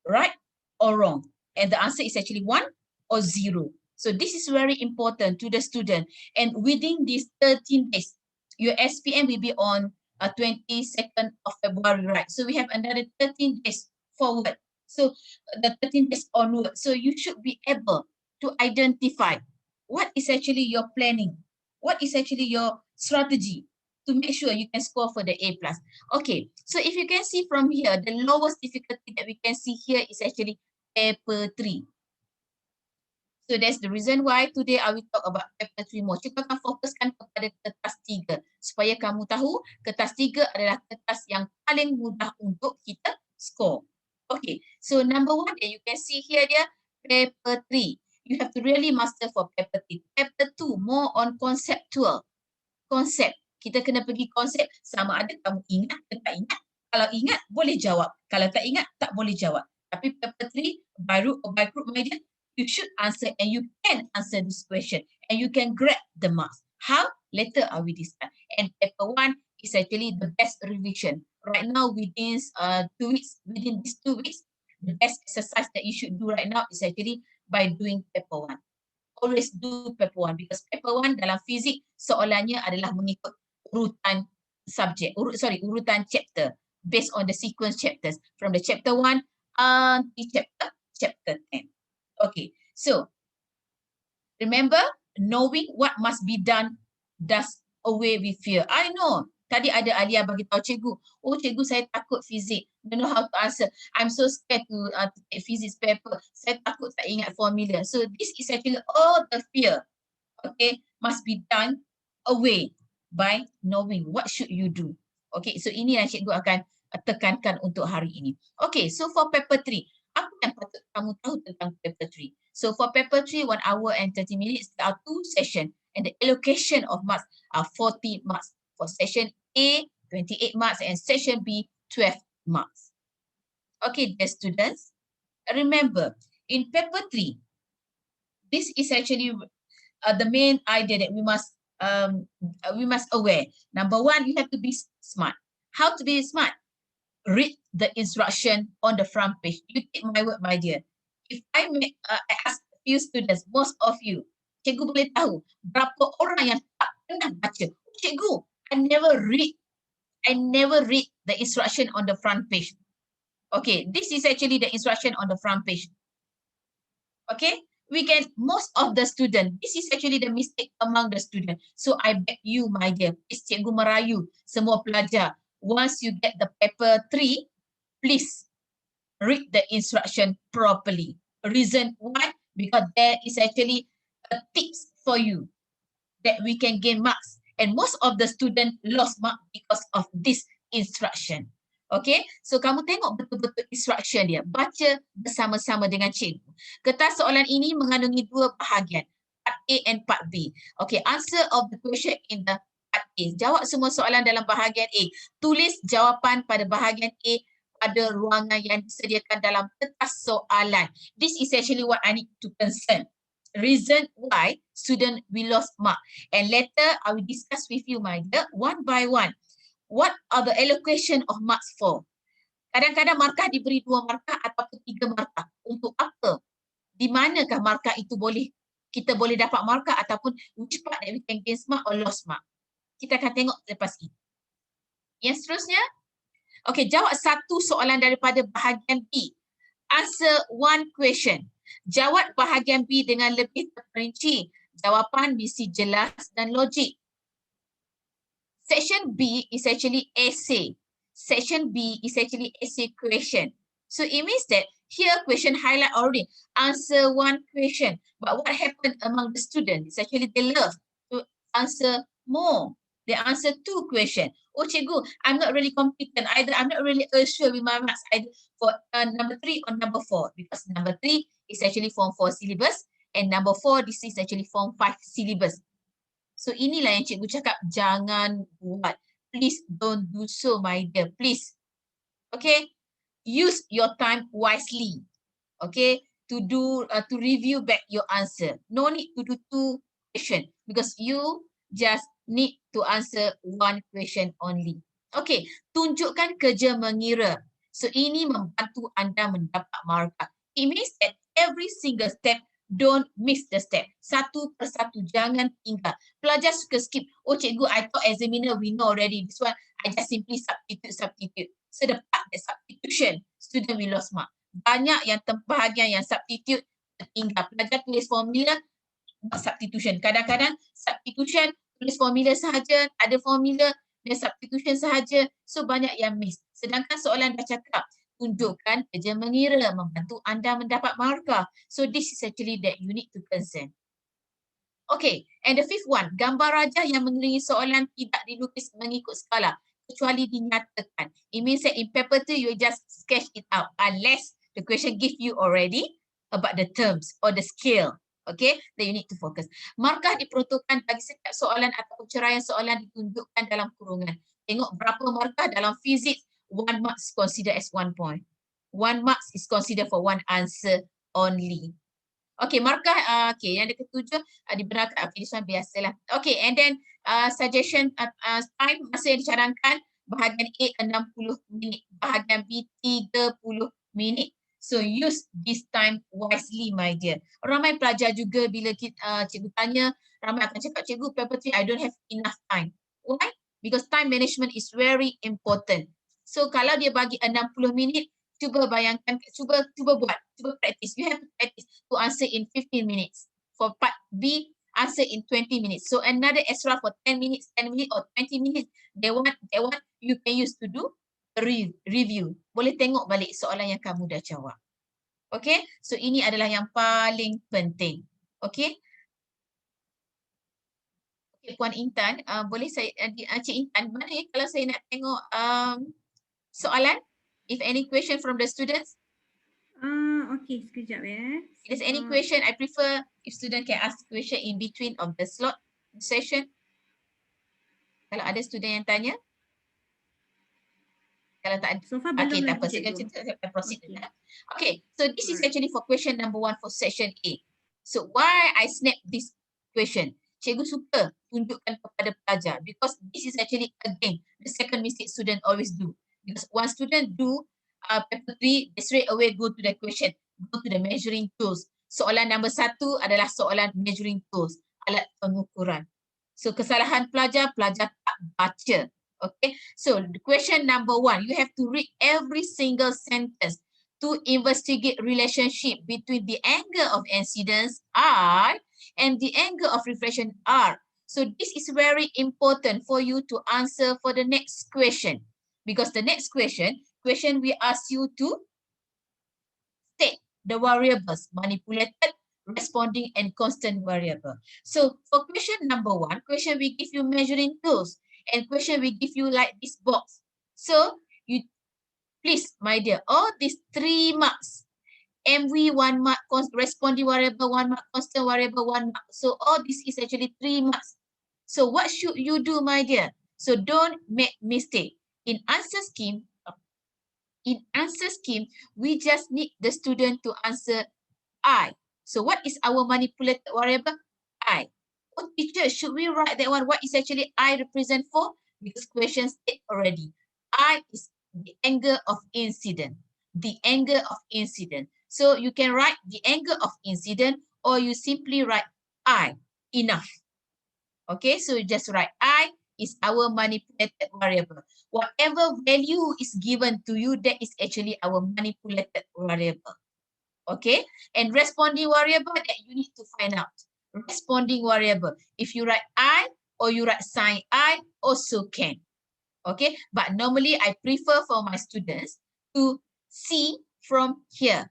right or wrong. And the answer is actually 1 or 0. So this is very important to the student. And within these 13 days, your SPM will be on 22nd of February, right? So we have another 13 days forward. So the 13 days onward. So you should be able to identify what is actually your planning, what is actually your strategy to make sure you can score for the A+. Okay, so if you can see from here, the lowest difficulty that we can see here is actually paper 3. So that's the reason why today I will talk about paper 3 more. Kita akan fokuskan kepada kertas 3 supaya kamu tahu kertas 3 adalah kertas yang paling mudah untuk kita score. Okay, so number 1 that you can see here dia paper 3. You have to really master for paper 3. Paper 2 more on conceptual. Konsep. Kita kena pergi konsep sama ada kamu ingat ke tak ingat. Kalau ingat boleh jawab. Kalau tak ingat tak boleh jawab. Tapi paper 3 by root or by group media, you should answer and you can answer this question and you can grab the marks. How? Later I will discuss. And paper 1 is actually the best revision. Right now within 2 weeks, within these 2 weeks, the best exercise that you should do right now is actually by doing paper 1. Always do paper 1 because paper 1 dalam fizik soalannya adalah mengikut urutan subjek, urutan chapter based on the sequence chapters from the chapter 1 until chapter 10. Okay, so remember, knowing what must be done does away with fear. I know. Tadi ada Alia bagi tahu cikgu, oh cikgu saya takut fizik, don't know how to answer. I'm so scared to take physics paper. Saya takut tak ingat formula. So this is actually all the fear, okay, must be done away by knowing what should you do. Okay, so ini yang cikgu akan tekankan untuk hari ini. Okay, so for paper 3, apa yang patut kamu tahu tentang paper 3? So for paper 3, 1 hour and 30 minutes, there are 2 sessions and the allocation of marks are 40 marks. For session A, 28 marks and session B, 12 marks. Okay, dear students, remember, in paper 3, this is actually the main idea that we must aware. Number 1, you have to be smart. How to be smart? Read the instruction on the front page. You take my word, my dear. If I ask a few students, most of you, cikgu boleh tahu berapa orang yang tak pernah baca. Cikgu, I never read the instruction on the front page. Okay, this is actually the instruction on the front page. Okay, we can, most of the student, this is actually the mistake among the student. So I beg you, my dear, please cikgu merayu semua pelajar. Once you get the paper 3, please read the instruction properly. Reason why? Because there is actually a tips for you that we can gain marks. And most of the student lost mark because of this instruction. Okay, so kamu tengok betul-betul instruction dia. Baca bersama-sama dengan cikgu. Kertas soalan ini mengandungi 2 bahagian, part A and part B. Okay, answer of the question in the part A. Jawab semua soalan dalam bahagian A. Tulis jawapan pada bahagian A pada ruangan yang disediakan dalam kertas soalan. This is actually what I need to concern. Reason why student will lost mark. And later I will discuss with you, my dear, one by one. What are the allocation of marks for? Kadang-kadang markah diberi 2 markah ataupun 3 markah. Untuk apa? Di manakah markah itu kita boleh dapat markah ataupun which part that we can gain mark or lost mark. Kita akan tengok lepas ini. Yang seterusnya, okay, jawab 1 soalan daripada bahagian B. Answer 1 question. Jawab bahagian B dengan lebih terperinci. Jawapan mesti jelas dan logik. Section B is actually essay. Section B is actually essay question. So it means that here question highlight already. Answer 1 question. But what happened among the students? It's actually they love to answer more. They answer 2 questions. Oh cikgu, I'm not really competent either. I'm not really sure with my marks either for number 3 or number 4. Because number 3 is actually form 4 syllabus. And number 4, this is actually form 5 syllabus. So inilah yang cikgu cakap, jangan buat. Please don't do so, my dear. Please. Okay. Use your time wisely. Okay. To review back your answer. No need to do 2 questions because you just need to answer 1 question only. Okay. Tunjukkan kerja mengira. So ini membantu anda mendapat markah. It means that every single step, don't miss the step. 1 persatu, jangan tinggal. Pelajar suka skip. Oh cikgu, I thought examiner we know already. This one, I just simply substitute. So the part that substitution, student will lost mark. Banyak yang bahagian yang substitute tertinggal. Pelajar tulis formula, substitution. Kadang-kadang substitution, tulis formula sahaja, ada formula dan substitution sahaja. So banyak yang miss. Sedangkan soalan dah cakap, tunjukkan kerja mengira membantu anda mendapat markah. So this is actually that you need to concern. Okay, and the 5th one, gambar rajah yang mengelilingi soalan tidak dilukis mengikut skala kecuali dinyatakan. It means that in paper 2 you just sketch it out unless the question give you already about the terms or the scale. Okay, then you need to focus. Markah diperuntukkan bagi setiap soalan atau ceraian soalan ditunjukkan dalam kurungan. Tengok berapa markah dalam fizik. 1 mark is considered as 1 point. 1 mark is considered for 1 answer only. Okay, markah, okay, yang ada ketujuh dibenarkan. Okay, this one biasalah. Okay, and then suggestion time, masa yang dicarangkan, bahagian A 60 minit, bahagian B 30 minit. So use this time wisely, my dear. Ramai pelajar juga bila kita, cikgu tanya, ramai akan cakap, cikgu, paper 3, I don't have enough time. Why? Because time management is very important. So kalau dia bagi 60 minit, cuba bayangkan, cuba buat, cuba practice. You have to practice to answer in 15 minutes. For part B, answer in 20 minutes. So another extra for 10 minutes or 20 minutes, that one you can use to do a review. Boleh tengok balik soalan yang kamu dah jawab. Okay, so ini adalah yang paling penting. Okay. Okay, Puan Intan, boleh saya, Cik Intan, mana ya kalau saya nak tengok soalan? If any question from the students? Okay, sekejap ya. If there's any question, I prefer if student can ask question in between of the slot session. Kalau ada student yang tanya. Kalau tak ada, So far okay, belum tak apa. lagi, cikgu. Saya proceed. Okay. Okay, so this is actually for question number 1 for section A. So why I snap this question? Cikgu suka tunjukkan kepada pelajar because this is actually again the second mistake student always do. Because one student do paper 3, they straight away go to the question, go to the measuring tools. Soalan number 1 adalah soalan measuring tools, alat pengukuran. So kesalahan pelajar tak baca. Okay, so the question number 1, you have to read every single sentence to investigate relationship between the angle of incidence R and the angle of reflection R. So this is very important for you to answer for the next question. Because the next question we ask you to state the variables, manipulated, responding, and constant variable. So for question number 1, question we give you measuring tools, and question we give you like this box. So you please, my dear, all these 3 marks, MV 1 mark, responding variable 1 mark, constant variable 1 mark. So all this is actually 3 marks. So what should you do, my dear? So don't make mistake. In answer scheme, we just need the student to answer I. So what is our manipulated variable? I. Oh, teacher, should we write that one? What is actually I represent for? Because question state already. I is the angle of incident. The angle of incident. So you can write the angle of incident or you simply write I. Enough. Okay, so you just write I is our manipulated variable. Whatever value is given to you, that is actually our manipulated variable. Okay, and responding variable that you need to find out. Responding variable. If you write I or you write sign I, also can. Okay, but normally I prefer for my students to see from here.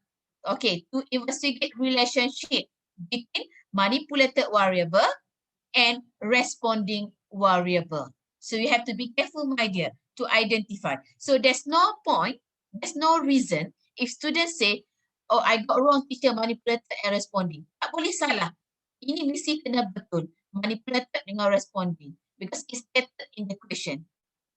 Okay, to investigate relationship between manipulated variable and responding variable. So you have to be careful, my dear, to identify. So there's no point, there's no reason if students say, oh, I got wrong, teacher, manipulated and responding. Tak boleh salah. Ini mesti kena betul. Manipulated dengan responding. Because it's stated in the question.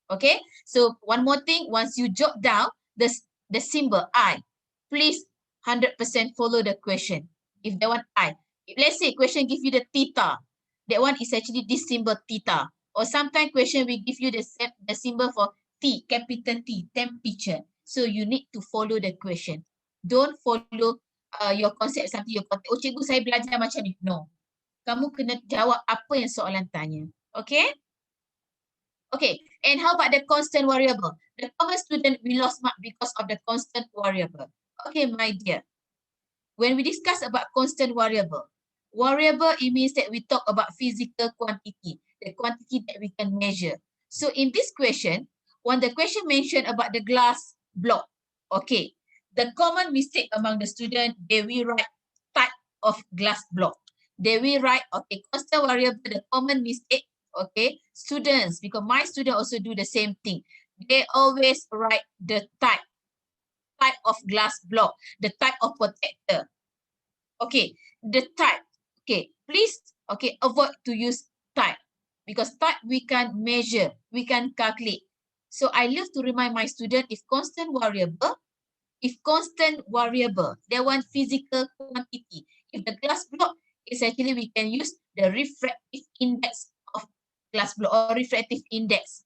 Okay? So one more thing, once you jot down the symbol I, please 100% follow the question. If they want I. If let's say question give you the theta, that one is actually this symbol theta. Or sometimes question will give you the symbol for T, capital T, temperature. So you need to follow the question. Don't follow your concept something your concept. Oh, cikgu saya belajar macam ni. No. Kamu kena jawab apa yang soalan tanya. Okay? Okay. And how about the constant variable? The common student will lose mark because of the constant variable. Okay, my dear. When we discuss about constant variable, it means that we talk about physical quantity, the quantity that we can measure. So in this question, when the question mentioned about the glass block, okay, the common mistake among the student, they will write type of glass block. They will write, okay, constant variable, the common mistake, okay, students, because my student also do the same thing. They always write the type of glass block, the type of protector. Okay, the type. Okay, please, okay, avoid to use type because type we can measure, we can calculate. So I love to remind my student if constant variable, they want physical quantity. If the glass block is actually, we can use the refractive index of glass block or refractive index.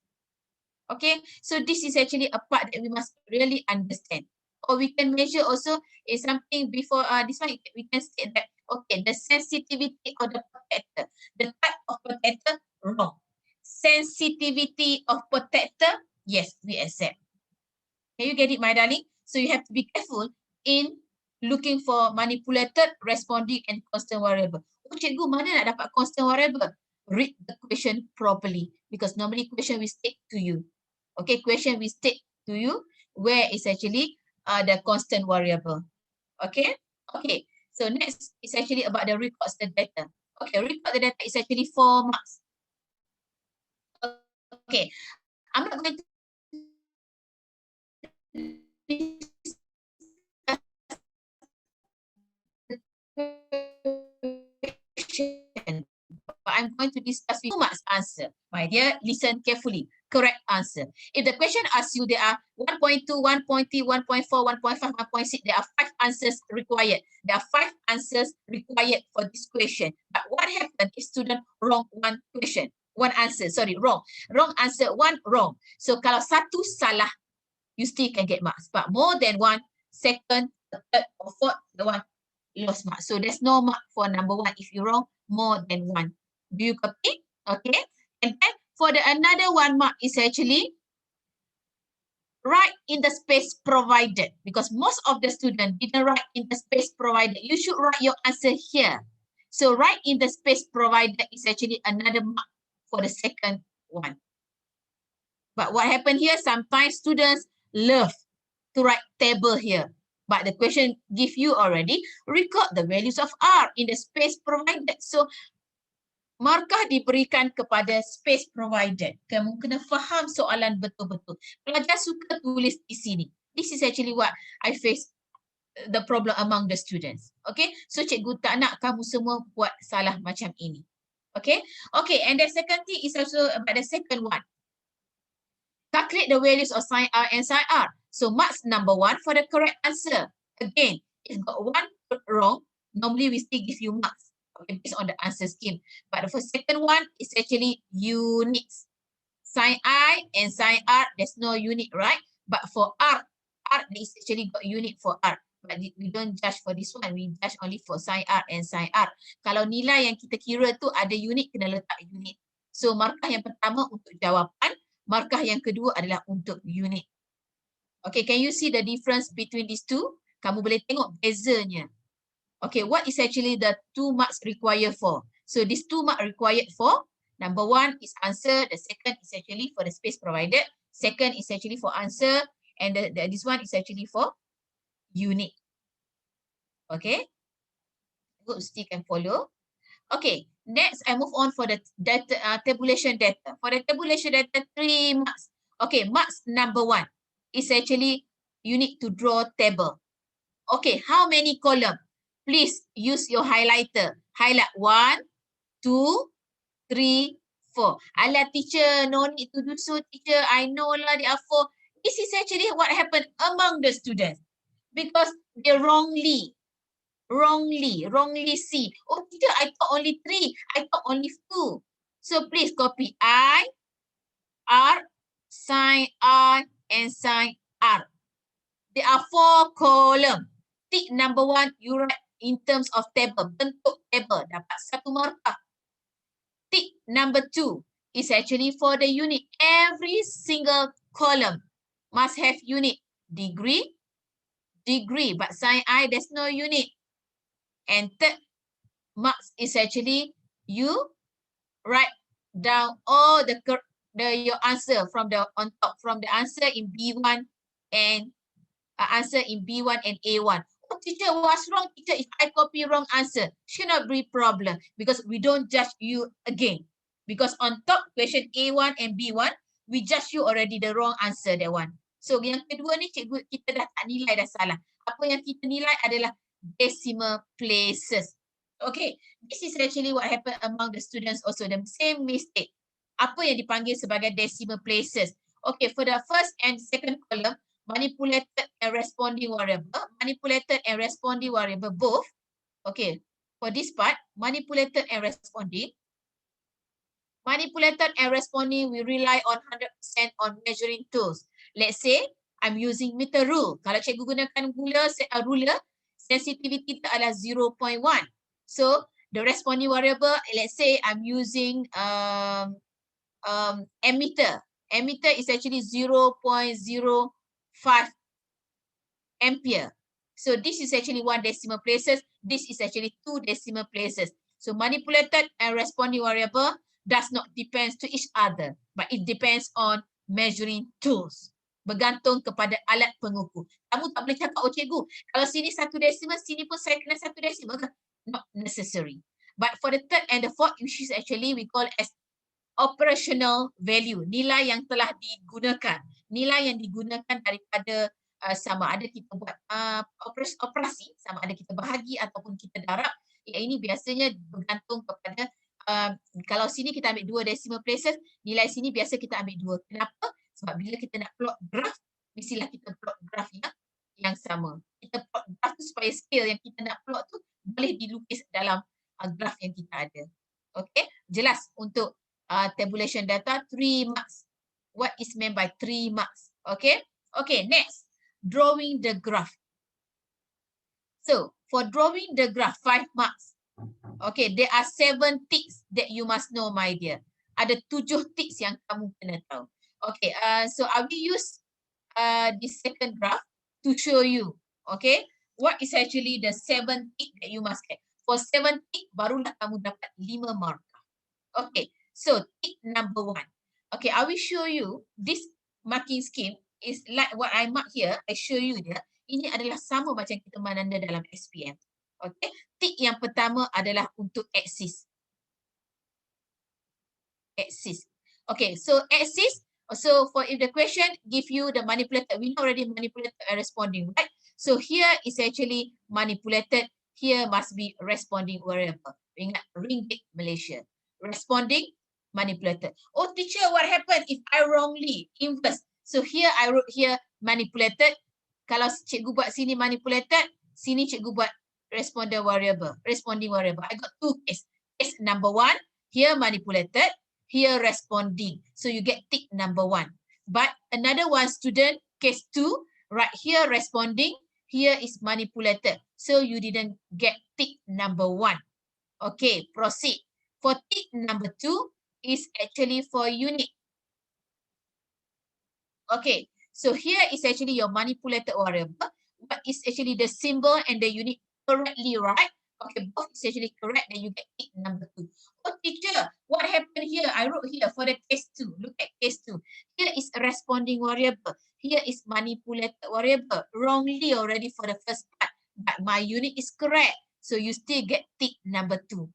Okay, so this is actually a part that we must really understand. Or we can measure also is something before this one, we can say that, okay, the sensitivity of the protector, the type of protector, wrong. Sensitivity of protector, yes, we accept. Can you get it, my darling? So you have to be careful in looking for manipulated, responding, and constant variable. Oh, cikgu, mana nak dapat constant variable? Read the question properly, because normally question will stick to you. Okay, question will stick to you where is actually the constant variable. Okay, okay. So next is actually about the records the data. Okay, record the data is actually 4 marks. Okay, I'm not going to but I'm going to discuss with 2 marks answer. My dear, listen carefully. Correct answer. If the question asks you, there are 1.2, 1.3, 1.4, 1.5, 1.6, there are 5 answers required. There are 5 answers required for this question. But what happens if student wrong one question? One answer, sorry, wrong. Wrong answer, one wrong. So kalau satu salah, you still can get marks. But more than one, second, third, or fourth, the one lost marks. So there's no mark for number 1 if you wrong more than 1. Do you copy? Okay. And then for the another 1 mark is actually write in the space provided, because most of the students didn't write in the space provided. You should write your answer here. So write in the space provided is actually another mark for the second one. But what happened here, sometimes students love to write table here. But the question give you already, record the values of R in the space provided. So markah diberikan kepada space provided. Kamu kena faham soalan betul-betul. Pelajar suka tulis di sini. This is actually what I face the problem among the students. Okay, so cikgu tak nak kamu semua buat salah macam ini. Okay, okay, and the second thing is also about the second one. Calculate the values of sin R and sin R. So marks number 1 for the correct answer. Again, if got 1 wrong, normally we still give you marks. Okay, based on the answer scheme. But for second one, it's actually units. Sin I and sin R, there's no unit, right? But for R is actually got unit for R. But we don't judge for this one. We judge only for sin R and sin R. Kalau nilai yang kita kira tu ada unit, kena letak unit. So markah yang pertama untuk jawapan, markah yang kedua adalah untuk unit. Okay, can you see the difference between these two? Kamu boleh tengok bezanya. Okay, what is actually the 2 marks required for? So these 2 marks required for, number 1 is answer, the second is actually for the space provided, second is actually for answer, and this one is actually for unit. Okay, good, still can follow. Okay, next I move on for the data, tabulation data. For the tabulation data, 3 marks. Okay, marks number 1 is actually you need to draw table. Okay, how many column? Please use your highlighter. Highlight 1, 2, 3, 4. Alah teacher, no need to do so teacher. I know lah there are 4. This is actually what happened among the students. Because they wrongly see. Oh teacher, I thought only 3. I thought only 2. So please copy I, R, sin R, and sin R. There are 4 column. Tick number 1, you write in terms of table, bentuk table, dapat 1 markah. Tick number 2 is actually for the unit. Every single column must have unit. Degree, but sin I, there's no unit. And third marks is actually you write down all your answer from the on top, from the answer in B1 and answer in B1 and A1. Oh, teacher, what's wrong, teacher? If I copy wrong answer, should not be problem because we don't judge you again. Because on top question A1 and B1, we judge you already the wrong answer, that one. So yang kedua ni cikgu, kita dah tak nilai dah salah. Apa yang kita nilai adalah decimal places. Okay, this is actually what happened among the students also, the same mistake. Apa yang dipanggil sebagai decimal places. Okay, for the first and second column, manipulated and responding variable, both. Okay, For this part, manipulated and responding. Manipulated and responding, we rely on 100% on measuring tools. Let's say, I'm using meter rule. Kalau cikgu gunakan ruler, sensitivity adalah 0.1. So, the responding variable, let's say I'm using ammeter. Ammeter is actually 0.05 ampere. So this is actually 1 decimal places. This is actually 2 decimal places. So manipulated and responding variable does not depend to each other, but it depends on measuring tools. Bergantung kepada alat pengukur. Kamu tak boleh cakap, oh cikgu, kalau sini 1 decimal, sini pun saya kena 1 decimal. Not necessary. But for the third and the fourth, which is actually we call as operational value, nilai yang telah digunakan. Nilai yang digunakan daripada sama ada kita buat operasi, sama ada kita bahagi ataupun kita darab. Yang ini biasanya bergantung kepada kalau sini kita ambil 2 decimal places, nilai sini biasa kita ambil 2. Kenapa? Sebab bila kita nak plot graf, mestilah kita plot graf yang sama. Kita plot graf tu supaya scale yang kita nak plot tu boleh dilukis dalam graf yang kita ada. Okay, jelas untuk tabulation data 3 marks. What is meant by 3 marks? Okay, okay, next, drawing the graph. So for drawing the graph, 5 marks. Okay, there are 7 ticks that you must know, my dear. Ada 7 ticks yang kamu kena tahu. Okay, so I will use this second graph to show you, okay, what is actually the 7 tick that you must get. For 7 tick, barulah kamu dapat 5 markah. Okay, so tick number 1. Okay, I will show you this marking scheme is like what I mark here. I show you dia. Ini adalah sama macam kita menanda dalam SPM. Okay, tick yang pertama adalah untuk axis. Axis. Okay, so axis. So for if the question give you the manipulated, we know already manipulated and responding, right? So here is actually manipulated. Here must be responding variable. Ingat ringgit Malaysia. Responding, manipulated. Oh teacher, what happened if I wrongly inverse? So here I wrote here manipulated. Kalau cikgu buat sini manipulated, sini cikgu buat responding variable. Responding variable. I got 2 case. Case number 1, here manipulated. Here responding. So you get tick number 1. But another one student, case 2, right here responding, here is manipulated. So you didn't get tick number 1. Okay, proceed. For tick number 2 is actually for unit. Okay, so here is actually your manipulated variable, but it's actually the symbol and the unit correctly, right? Okay, both is actually correct, then you get tick number 2. Oh teacher, what happened here? I wrote here for the case 2. Look at case 2. Here is a responding variable. Here is manipulated variable. Wrongly already for the first part, but my unit is correct. So you still get tick number 2.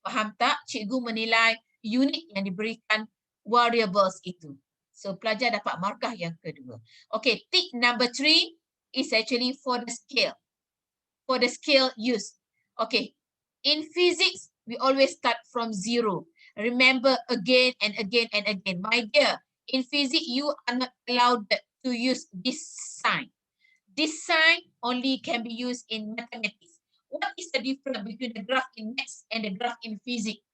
Faham tak? Cikgu menilai unit yang diberikan variables itu. So pelajar dapat markah yang kedua. Okay, tick number 3 is actually for the scale. For the scale used. Okay, in physics, we always start from 0. Remember again and again and again. My dear, in physics, you are not allowed to use this sign. This sign only can be used in mathematics. What is the difference between the graph in maths and the graph in physics?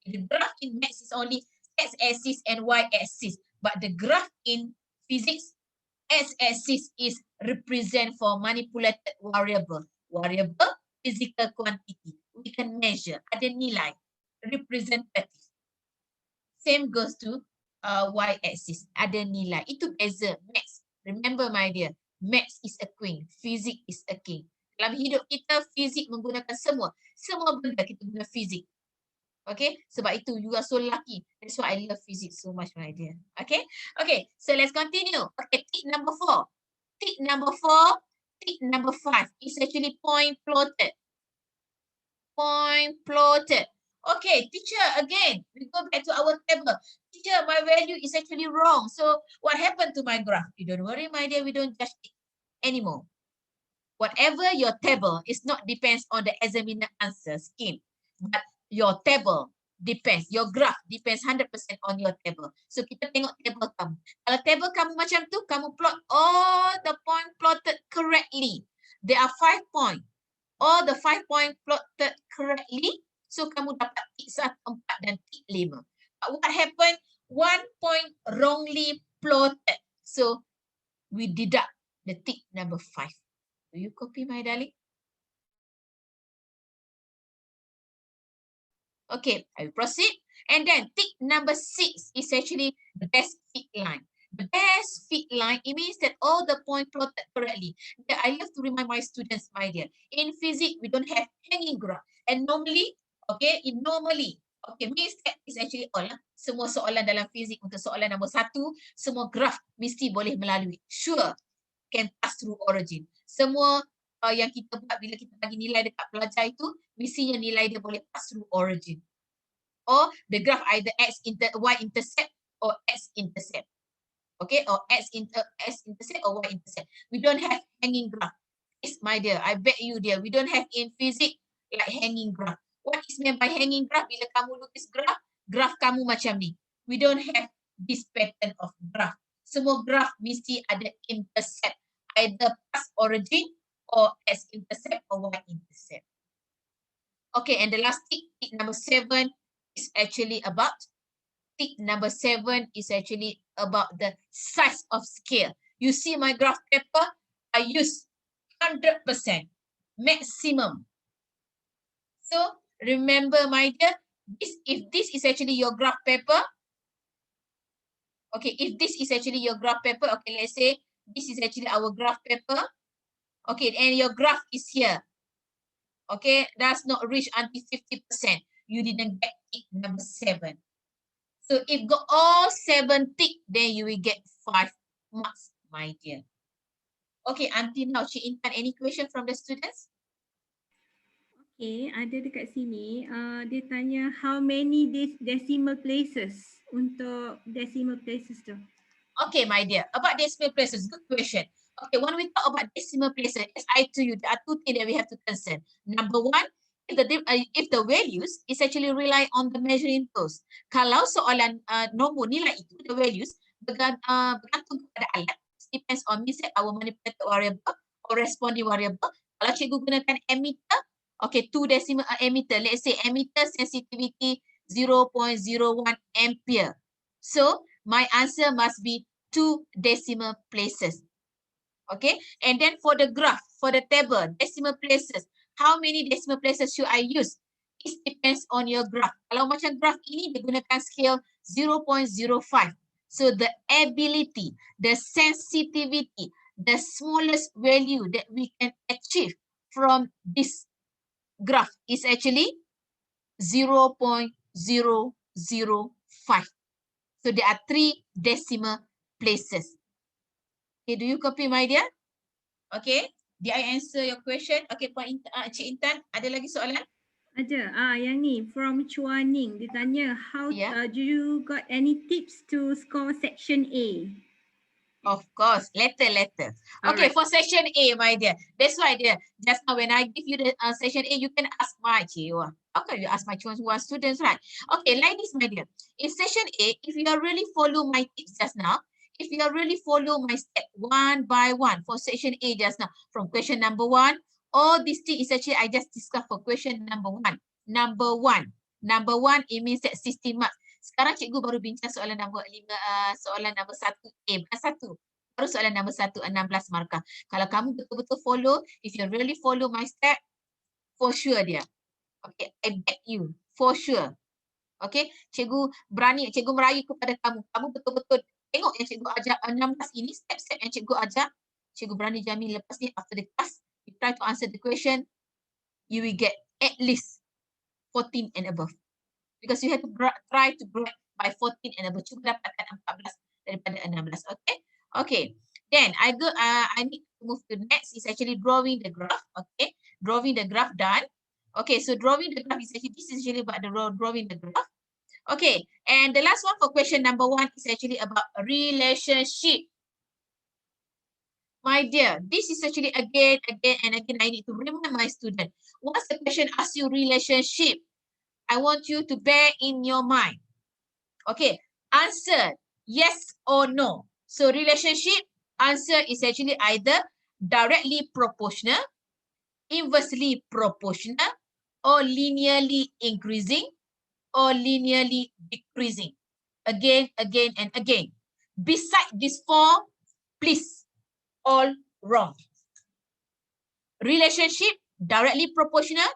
The graph in maths is only x-axis and y-axis. But the graph in physics, x-axis is represent for manipulated variable. Variable, physical quantity. We can measure, ada nilai, representative. Same goes to y-axis, ada nilai. Itu beza, maths. Remember my dear, maths is a queen, physics is a king. Dalam hidup kita, fizik menggunakan semua. Semua benda kita guna fizik. Okay, sebab itu you are so lucky. That's why I love physics so much, my dear. Okay, okay, so let's continue. Okay, tick number 4. Tick number 4. Tick number 5 is actually point plotted. Point plotted. Okay, teacher, again, we go back to our table. Teacher, my value is actually wrong. So what happened to my graph? You don't worry, my dear, we don't judge it anymore. Whatever your table is not depends on the examiner answer scheme, but your table depends, your graph depends 100% on your table. So kita tengok table kamu. Kalau table kamu macam tu, kamu plot all the point plotted correctly. There are 5 points. all the 5 point plotted correctly, so kamu dapat tick 1, 4 dan tick 5. But what happened? 1 point wrongly plotted. So we deduct the tick number 5. Do you copy, my darling? Okay, I will proceed. And then tick number 6 is actually the best fit line. The best fit line, it means that all the points plotted correctly. I have to remind my students, my dear, in physics, we don't have hanging graph. And normally, okay, means that is actually all. Semua soalan dalam fizik untuk soalan nombor 1, semua graph mesti boleh melalui. Sure, can pass through origin. Semua yang kita buat bila kita bagi nilai dekat pelajar itu, mestinya nilai dia boleh pass through origin. Or the graph either y-intercept or x-intercept. Okay, or x-intercept or y-intercept. We don't have hanging graph. Yes, my dear, I bet you dear, we don't have in physics like hanging graph. What is meant by hanging graph? Bila kamu lukis graph kamu macam ni. We don't have this pattern of graph. Semua graph mesti ada intercept. Either past origin or x-intercept or y-intercept. Okay, and the last tick number 7 is actually about the size of scale. You see my graph paper, I use 100% maximum. So remember, my dear, if this is actually your graph paper, okay, if this is actually your graph paper, okay, let's say this is actually our graph paper, okay, and your graph is here, okay, does not reach until 50%, you didn't get tick number 7. So if got all 7 tick, then you will get 5 marks, my dear. Okay, until now, Cik Intan, any question from the students? Okay, ada dekat sini, dia tanya how many decimal places untuk decimal places tu. Okay, my dear, about decimal places, good question. Okay, when we talk about decimal places, as I told you, there are 2 things that we have to concern. Number 1, if the values is actually rely on the measuring tools. Kalau soalan nombor nilai itu, the values, bergantung kepada alat, depends on our manipulated variable or responding variable. Kalau cikgu gunakan ammeter, okay, 2 decimal ammeter, let's say ammeter sensitivity 0.01 ampere. So my answer must be 2 decimal places. Okay, and then for the graph, for the table, decimal places, how many decimal places should I use? It depends on your graph. Kalau macam graph ini, dia gunakan scale 0.05. So the ability, the sensitivity, the smallest value that we can achieve from this graph is actually 0.005. So there are 3 decimal places. Okay, do you copy, my dear? Okay, did I answer your question? Okay, Cik Intan, ada lagi soalan? Ada, yang ni from Chuaning, dia tanya how do you got any tips to score section A? Of course, later. Okay, right. For section A, my dear, that's why dear, just now when I give you the section A, you can ask my Chiwa. Okay, you ask my children who are students, right? Okay, like this, my dear. In section A, if you are really follow my tips just now, if you are really follow my step 1 by 1 for section A just now, from question number 1, all these things is actually I just discussed for question number 1. Number one, it means that 60 marks. Sekarang cikgu baru bincang soalan nombor 1A, bukan 1. Baru soalan nombor 1, 16 markah. Kalau kamu betul-betul follow, if you really follow my step, for sure dia. Okay, I bet you, for sure. Okay, cikgu merayu kepada kamu. Kamu betul-betul tengok yang cikgu ajar 16 ini, step-step yang cikgu ajar. Cikgu berani jamin lepas ni, after the class, you try to answer the question, you will get at least 14 and above. Because you have to try to break by 14 and above. Cuba dapatkan 14 daripada 16. Okay. Okay. Then I need to move to next is actually drawing the graph. Okay. Drawing the graph done. Okay. So drawing the graph is actually about the drawing the graph. Okay. And the last one for question number 1 is actually about relationship. My dear, this is actually again and again I need to remind my student. Once the question asks you relationship, I want you to bear in your mind. Okay, answer yes or no. So relationship answer is actually either directly proportional, inversely proportional, or linearly increasing, or linearly decreasing. Again, again, and again. Beside this form, please, all wrong. Relationship, directly proportional,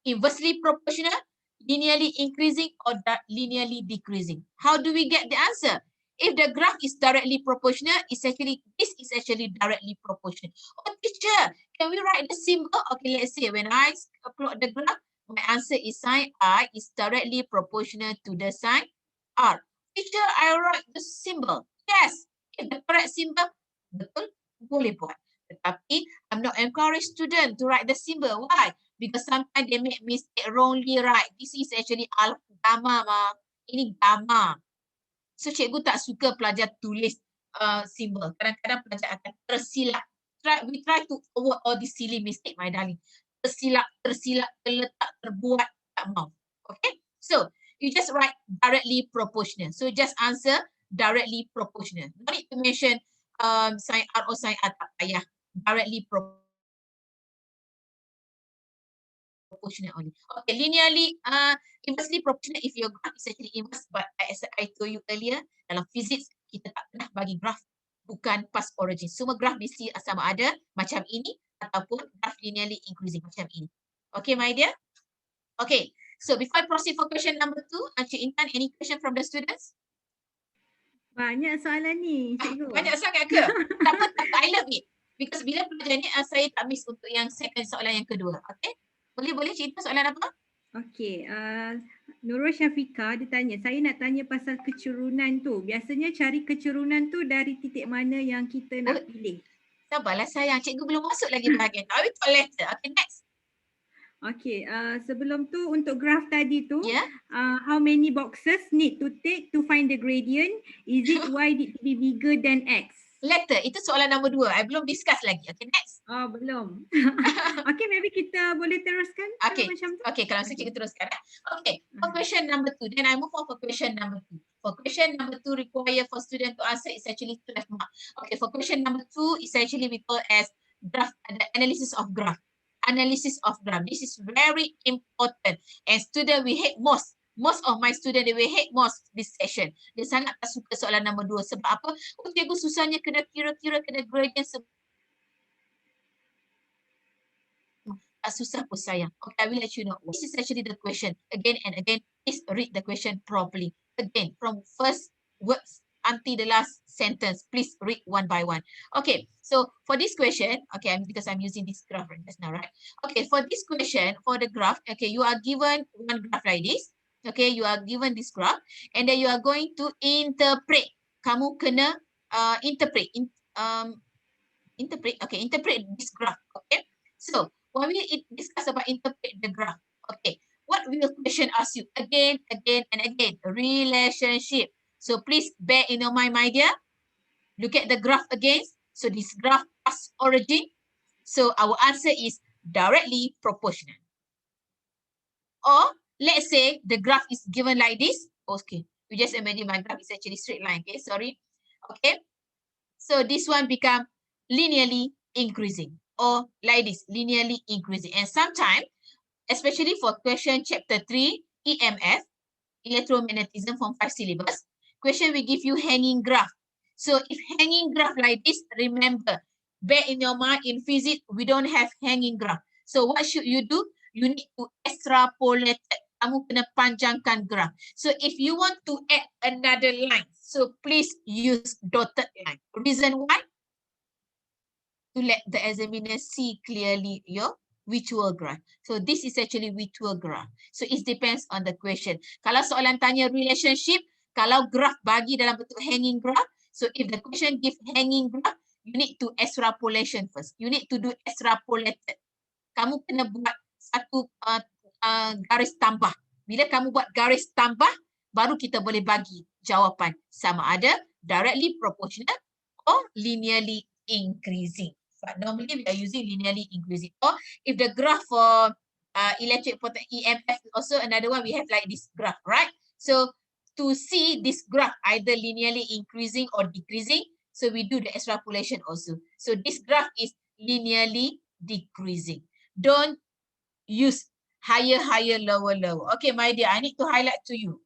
inversely proportional, linearly increasing, or linearly decreasing. How do we get the answer? If the graph is directly proportional, this is actually directly proportional. Oh, teacher, can we write the symbol? Okay, let's say when I plot the graph, my answer is sine I is directly proportional to the sine R. Teacher, I write the symbol. Yes, if the correct symbol, betul, boleh buat. Tetapi I'm not encourage student to write the symbol. Why? Because sometimes they make mistake wrongly, right? This is actually gamma, ma. Ini gamma. So cikgu tak suka pelajar tulis symbol. Kadang-kadang pelajar akan tersilap. We try to avoid all this silly mistake, my darling. Tersilap, terletak, terbuat, tak mau. Okay? So, you just write directly proportional. So, just answer directly proportional. No need to mention sin R or sin R, tak payah. Directly proportional only. Okay, linearly, inversely proportional if your graph is actually inverse, but as I told you earlier, dalam physics, kita tak pernah bagi graph bukan past origin. Semua graph mesti sama ada macam ini ataupun graph linearly increasing macam ini. Okay, my dear? Okay, so before I proceed for question number 2, Encik Intan, any question from the students? Banyak soalan ni, cikgu. Banyak sangat ke? Tak apa, I love it. Because bila pelajar ni, saya tak miss untuk yang second soalan yang kedua. Okay? Boleh cerita soalan apa? Okey, Nurul Syafiqah dia tanya, saya nak tanya pasal kecerunan tu. Biasanya cari kecerunan tu dari titik mana yang kita nak pilih? Sabarlah sayang, cikgu belum masuk lagi bahagian tu. I will talk later. Okay, next. Okey, sebelum tu untuk graph tadi tu, how many boxes need to take to find the gradient? Is it y need to be bigger than x? Later, itu soalan nombor 2. I belum discuss lagi. Okay, next. Oh, belum. Okay, maybe kita boleh teruskan. Okay, macam tu. Okay, kalau cikgu teruskan. Okay, for question number 2. Then I move on for question number 2. For question number 2 require for student to answer is actually 12 mark. Okay, for question number 2 is actually we call as graph, the analysis of graph. Analysis of graph. This is very important. And student we hate most. Most of my student, they will hate most this session. Dia sangat tak suka soalan nombor 2. Sebab apa? Oh, cikgu susahnya kena kira-kira, kena gradient. Susah pun sayang. Okay, I will let you know. This is actually the question. Again and again, please read the question properly. Again, from first words until the last sentence, please read one by one. Okay, so for this question, okay, because I'm using this graph right just now, right? Okay, for this question, for the graph, okay, you are given one graph like this. Okay, you are given this graph, and then you are going to interpret. Kamu kena interpret. Interpret. Okay, interpret this graph. Okay, so when we discuss about interpret the graph, okay, what will question ask you again, and again? Relationship. So please bear in your mind, my dear. Look at the graph again. So this graph has origin. So our answer is directly proportional. Or let's say the graph is given like this. Okay, you just imagine my graph is actually straight line. Okay, sorry. Okay, so this one become linearly increasing, or like this, linearly increasing. And sometimes, especially for question chapter 3, EMF, electromagnetism from 5 syllabus, question will give you hanging graph. So if hanging graph like this, remember, bear in your mind, in physics, we don't have hanging graph. So what should you do? You need to extrapolate. Kamu kena panjangkan graph. So if you want to add another line, so please use dotted line. Reason why? To let the examiner see clearly your virtual graph. So this is actually virtual graph. So it depends on the question. Kalau soalan tanya relationship, kalau graph bagi dalam bentuk hanging graph, so if the question give hanging graph, you need to extrapolation first. You need to do extrapolated. Kamu kena buat satu garis tambah. Bila kamu buat garis tambah, baru kita boleh bagi jawapan sama ada directly proportional or linearly increasing. But normally we are using linearly increasing. Or if the graph for electric potential EMF, also another one we have like this graph, right? So to see this graph either linearly increasing or decreasing, so we do the extrapolation also. So this graph is linearly decreasing. don't use higher, higher, lower, lower. Okay, my dear, I need to highlight to you.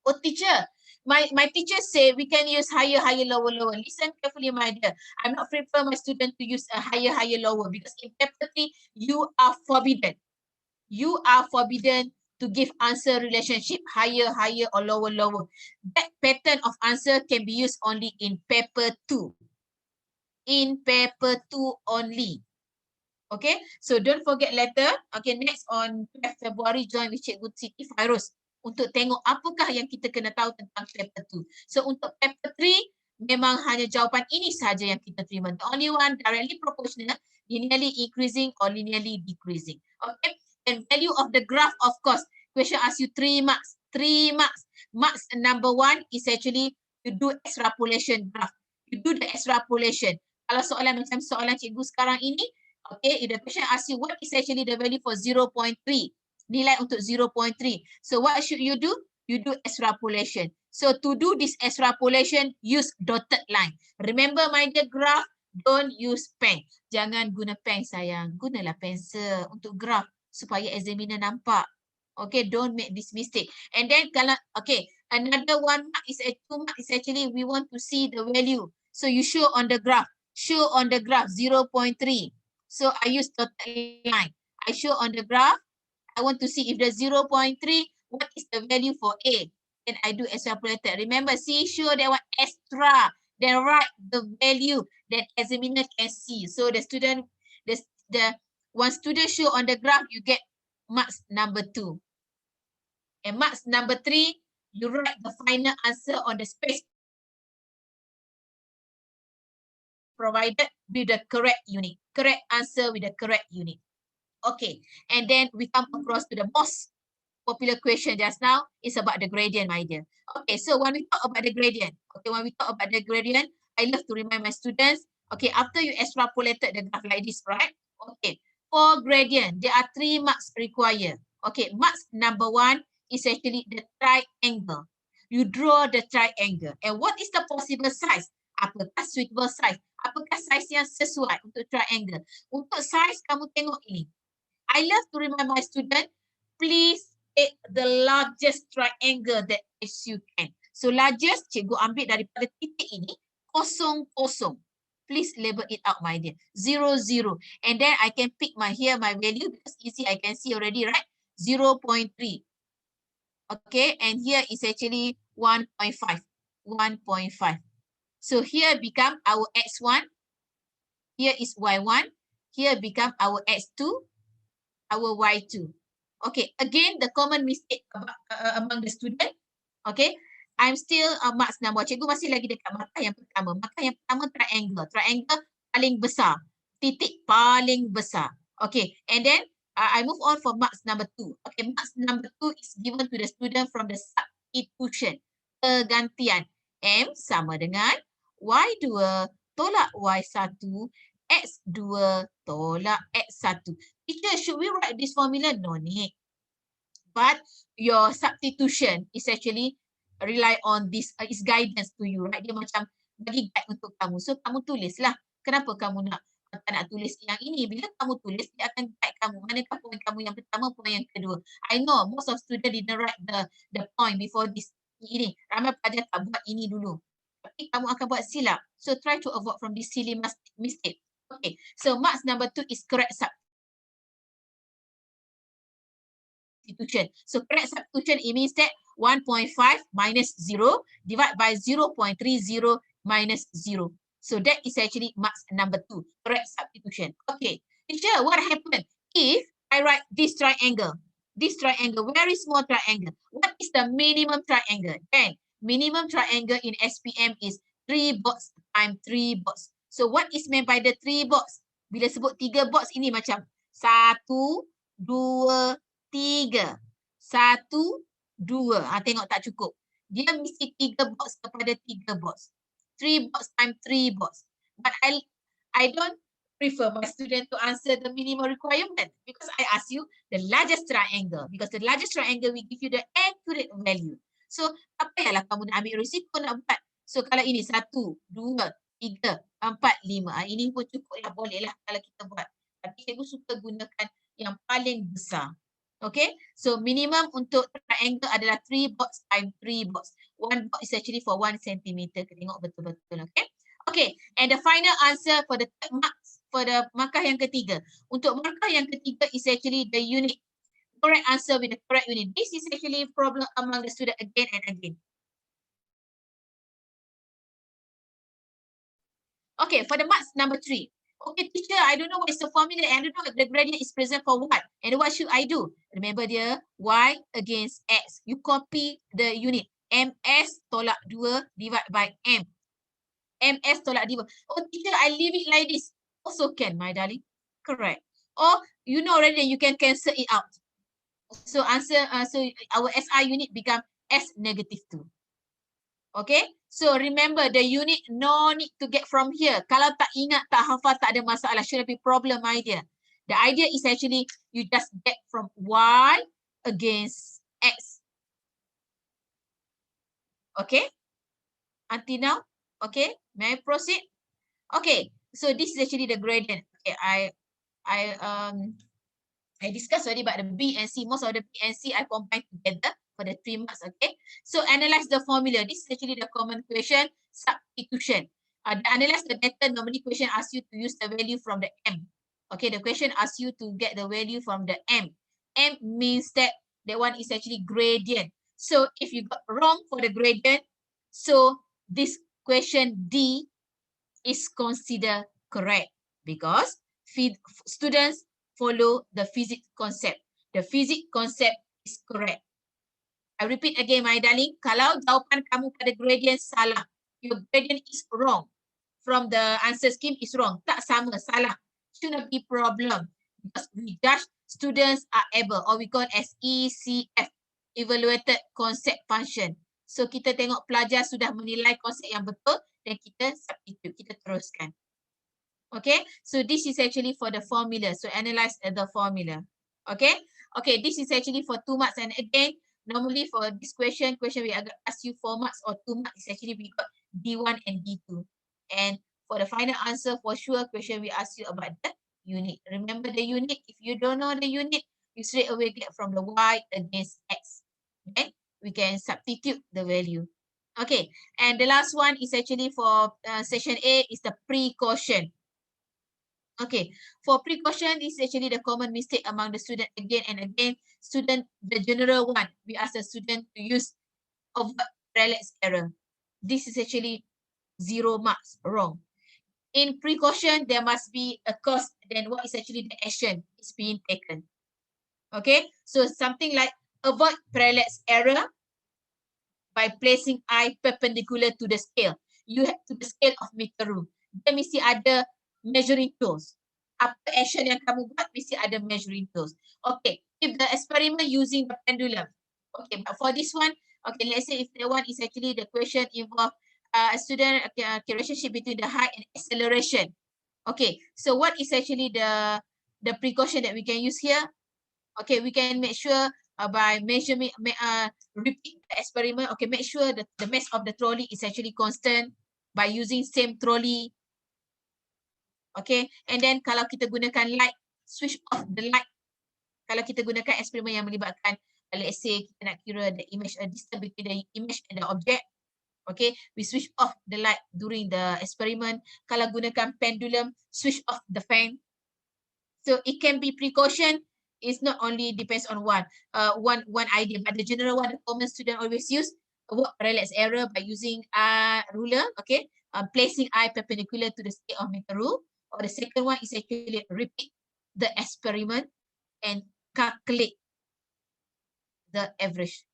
Oh, teacher, my teacher say we can use higher, higher, lower, lower. Listen carefully, my dear. I'm not prefer my student to use a higher, higher, lower because in paper 3, you are forbidden. You are forbidden to give answer relationship higher, higher, or lower, lower. That pattern of answer can be used only in paper 2. In paper 2 only. Okay, so don't forget later. Okay, next on 12 February, join with Cikgu Siti Fairuz untuk tengok apakah yang kita kena tahu tentang paper 2. So untuk paper 3, memang hanya jawapan ini sahaja yang kita terima. The only one directly proportional, linearly increasing or linearly decreasing. Okay, and value of the graph, of course, question asks you 3 marks. 3 marks. Marks number 1 is actually you do extrapolation graph. You do the extrapolation. Kalau soalan macam soalan cikgu sekarang ini, okay, if the question asks you what is actually the value for 0.3, nilai untuk 0.3. So what should you do? You do extrapolation. So to do this extrapolation, use dotted line. Remember my dear graph, don't use pen. Jangan guna pen sayang, gunalah pensel untuk graph supaya examiner nampak. Okay, don't make this mistake. And then kalau, okay, another 1 mark is 2 mark is actually we want to see the value. So you show on the graph. Show on the graph 0.3. So I use dotted line. I show on the graph. I want to see if the 0.3, what is the value for A? Then I do extrapolated. Remember, see, show that one extra. Then write the value that examiner can see. So the student, the one student show on the graph, you get marks number 2. And marks number 3, you write the final answer on the space provided with the correct unit. Correct answer with the correct unit. Okay, and then we come across to the most popular question just now is about the gradient, my dear. Okay, so when we talk about the gradient, I love to remind my students, okay, after you extrapolated the graph like this, right? Okay, for gradient, there are 3 marks required. Okay, marks number 1 is actually the triangle. You draw the triangle. And what is the possible size? Apakah suitable size? Apakah size yang sesuai untuk triangle? Untuk size, kamu tengok ini. I love to remind my student, please take the largest triangle that as you can. So largest, cikgu ambil daripada titik ini, 0, 0. Please label it out, my dear. 0, 0. And then I can pick my value because easy, I can see already, right? 0.3. Okay, and here is actually 1.5. 1.5. So here become our x1. Here is y1. Here become our x2. Our y2. Okay, again, the common mistake among the student. Okay, I'm still marks number. Cikgu masih lagi dekat markah yang pertama. Markah yang pertama triangle. Triangle paling besar. Titik paling besar. Okay, and then I move on for marks number 2. Okay, marks number 2 is given to the student from the substitution. Pergantian. M sama dengan Y2 tolak Y1, X2 tolak X1. Teacher, should we write this formula? No need. But your substitution is actually rely on this, is guidance to you, right? Dia macam bagi guide untuk kamu. So kamu tulislah. Kenapa kamu tak nak tulis yang ini? Bila kamu tulis, dia akan guide kamu. Manakah poin kamu yang pertama, poin yang kedua. I know most of students didn't write the point before this. Ini, ramai pelajar tak buat ini dulu. Tapi kamu akan buat silap. So try to avoid from this silly mistake. Okay, so marks number 2 is correct substitution. So correct substitution, it means that 1.5 minus 0 divided by 0.30 minus 0. So that is actually marks number 2, correct substitution. Okay, teacher, what happened if I write this triangle? This triangle, very small triangle. What is the minimum triangle? Then minimum triangle in SPM is 3 box times 3 box. So what is meant by the 3 box? Bila sebut 3 box ini macam 1, 2, 3. 1, 2. Tengok tak cukup. Dia mesti 3 box kepada 3 box. 3 box times 3 box. But I don't prefer my student to answer the minimum requirement because I ask you the largest triangle, because the largest triangle will give you the accurate value. So apa payahlah kamu nak ambil risiko nak buat. So kalau ini 1, 2, 3, 4, 5. Ini pun cukup lah, boleh lah kalau kita buat. Tapi cikgu suka gunakan yang paling besar. Okay, so minimum untuk triangle adalah 3 box times 3 box. One box is actually for 1 centimeter. Tengok betul-betul, okay. Okay, and the final answer for the third marks, for the markah yang ketiga. Untuk markah yang ketiga is actually the unit. Correct answer with the correct unit. This is actually problem among the student again and again. Okay, for the marks number 3. Okay, teacher, I don't know what is the formula and I don't know if the gradient is present for what. And what should I do? Remember dia, Y against X. You copy the unit. MS tolak 2 divide by M. MS tolak 2. Oh, teacher, I leave it like this. Also can, my darling. Correct. Or you know already, you can cancel it out. So answer, so our SI unit become S negative 2. Okay, so remember the unit no need to get from here. Kalau tak ingat, tak hafal, tak ada masalah. Shouldn't be problem idea. The idea is actually you just get from Y against X. Okay, until now, okay, may I proceed? Okay, so this is actually the gradient. Okay, I discussed already about the B and C. Most of the B and C I combine together for the 3 marks, okay? So analyze the formula. This is actually the common question, substitution. Analyze the data. Normally question asks you to use the value from the M. Okay, the question asks you to get the value from the M. M means that one is actually gradient. So if you got wrong for the gradient, so this question D is considered correct because students follow the physics concept. The physics concept is correct. I repeat again, my darling. Kalau jawapan kamu pada gradient salah, your gradient is wrong. From the answer scheme is wrong. Tak sama, salah. Shouldn't be problem. Because we judge students are able, or we call as ECF, evaluated concept function. So kita tengok pelajar sudah menilai konsep yang betul dan kita substitute, kita teruskan. Okay, so this is actually for the formula. So analyze the formula. Okay, okay, this is actually for 2 marks. And again, normally for this question we ask you 4 marks or 2 marks. Is actually we got D1 and D2. And for the final answer, for sure, question we ask you about the unit. Remember the unit. If you don't know the unit, you straight away get from the Y against X. Okay, we can substitute the value. Okay, and the last one is actually for section A is the precaution. Okay, for precaution is actually the common mistake among the student again and again. Student, the general one, we ask the student to use overt parallax error. This is actually 0 marks, wrong. In precaution, there must be a cause, then what is actually the action is being taken. Okay, so something like avoid parallax error by placing eye perpendicular to the scale. You have to the scale of meter rule. Dia mesti ada measuring tools. Apa action yang kamu buat, mesti ada measuring tools. Okay, if the experiment using the pendulum. Okay, but for this one, okay, let's say if the one is actually the question involve a student relationship between the height and acceleration. Okay, so what is actually the precaution that we can use here? Okay, we can make sure by measurement, repeat the experiment. Okay, make sure that the mass of the trolley is actually constant by using same trolley. Okay, and then kalau kita gunakan light, switch off the light. Kalau kita gunakan eksperimen yang melibatkan, let's say kita nak kira the image, distance between the image and the object. Okay, we switch off the light during the experiment. Kalau gunakan pendulum, switch off the fan. So it can be precaution. It's not only depends on one idea, but the general one, the common student always use avoid parallax error by using ruler. Okay, placing eye perpendicular to the scale of meter rule. Or the second one is actually repeat the experiment and calculate the average.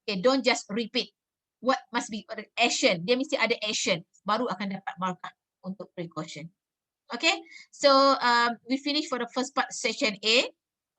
Okay, don't just repeat. What must be the action? Dia mesti ada action, baru akan dapat markah untuk precaution. Okay, so we finish for the first part, section A.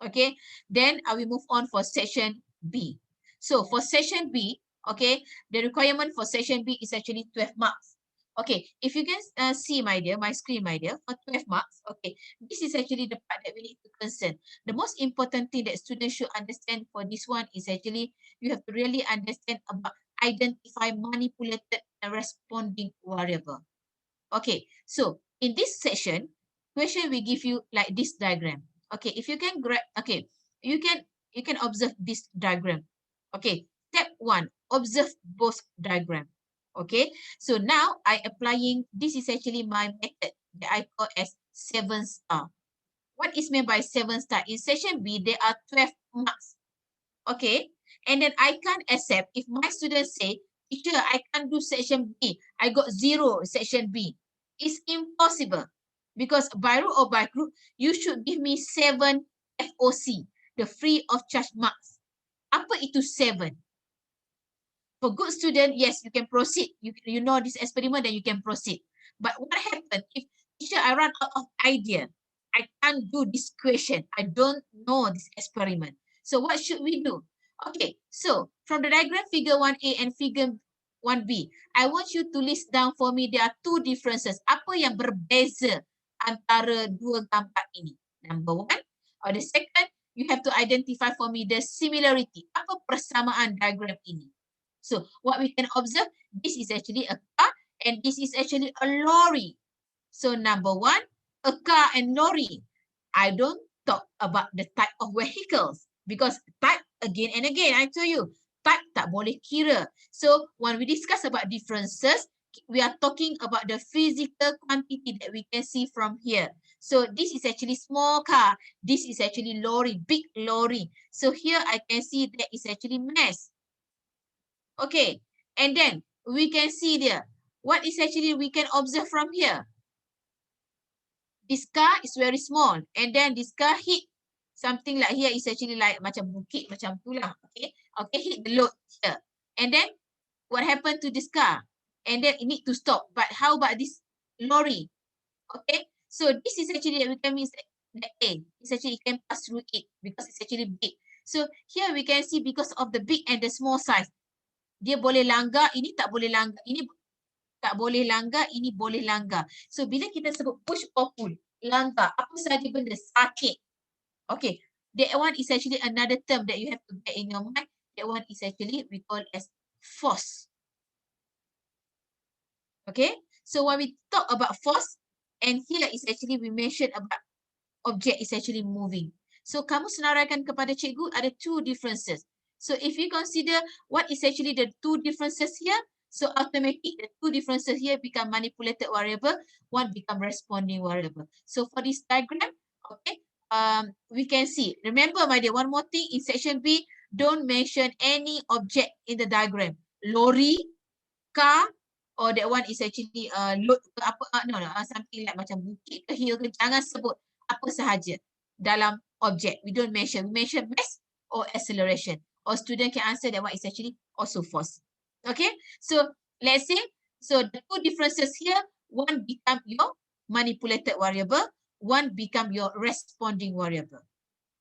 Okay, then we move on for section B. So for section B, okay, the requirement for section B is actually 12 marks. Okay, if you can see my screen, my dear, for 12 marks, okay, this is actually the part that we need to concern. The most important thing that students should understand for this one is actually you have to really understand about identify manipulated and responding variable. Okay, so in this session, question will give you like this diagram. Okay, if you can grab, okay, you can observe this diagram. Okay, step 1, observe both diagram. Okay, so now I applying, this is actually my method that I call as 7 star. What is meant by 7 star? In section B, there are 12 marks. Okay, and then I can't accept if my students say, teacher, I can't do section B. I got 0 section B. It's impossible because by rule or by group, you should give me 7 FOC, the free of charge marks. Apa itu 7? For good student, yes, you can proceed. You know this experiment, then you can proceed. But what happened if teacher, I run out of idea? I can't do this question. I don't know this experiment. So what should we do? Okay, so from the diagram figure 1A and figure 1B, I want you to list down for me, there are 2 differences. Apa yang berbeza antara dua gambar ini? Number 1, or the second, you have to identify for me the similarity. Apa persamaan diagram ini? So what we can observe, this is actually a car and this is actually a lorry. So number 1, a car and lorry. I don't talk about the type of vehicles because type again and again, I tell you, type tak boleh kira. So when we discuss about differences, we are talking about the physical quantity that we can see from here. So this is actually small car. This is actually lorry, big lorry. So here I can see that is actually mass. Okay, and then we can see there, what is actually we can observe from here. This car is very small, and then this car hit something like here is actually like macam bukit macam tu lah. Okay, okay, hit the load here, and then what happened to this car? And then it need to stop. But how about this lorry? Okay, so this is actually we can mean that A is actually it can pass through it because it's actually big. So here we can see because of the big and the small size, dia boleh langgar, ini tak boleh langgar, ini tak boleh langgar, ini boleh langgar. So bila kita sebut push or pull, langgar, apa sahaja benda, sakit. Okay, that one is actually another term that you have to get in your mind. That one is actually we call as force. Okay, so when we talk about force, and here is actually we mention about object is actually moving. So kamu senaraikan kepada cikgu ada 2 differences. So if you consider what is actually the 2 differences here, so automatically the 2 differences here become manipulated variable, one become responding variable. So for this diagram, okay, we can see, remember my dear, one more thing in section B, don't mention any object in the diagram. Lorry, car, or that one is actually load ke apa, something like macam bukit ke hill ke, jangan sebut apa sahaja dalam object. We don't mention, we mention mass or acceleration. Or student can answer that one is actually also force. Okay, so let's say, so the 2 differences here, one become your manipulated variable, one become your responding variable.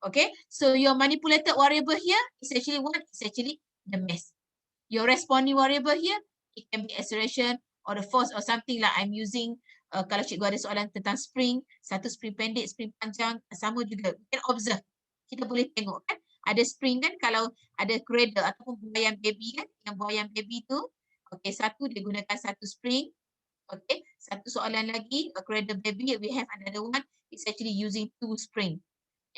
Okay, so your manipulated variable here is actually one is actually the mass. Your responding variable here, it can be acceleration or the force or something like I'm using, kalau cikgu ada soalan tentang spring, satu spring pendek, spring panjang, sama juga. You can observe. Kita boleh tengok kan, ada spring kan, kalau ada cradle ataupun buaian baby kan, yang buaian baby tu, okay, satu dia gunakan satu spring, okay, satu soalan lagi, a cradle baby, we have another one, it's actually using 2 spring.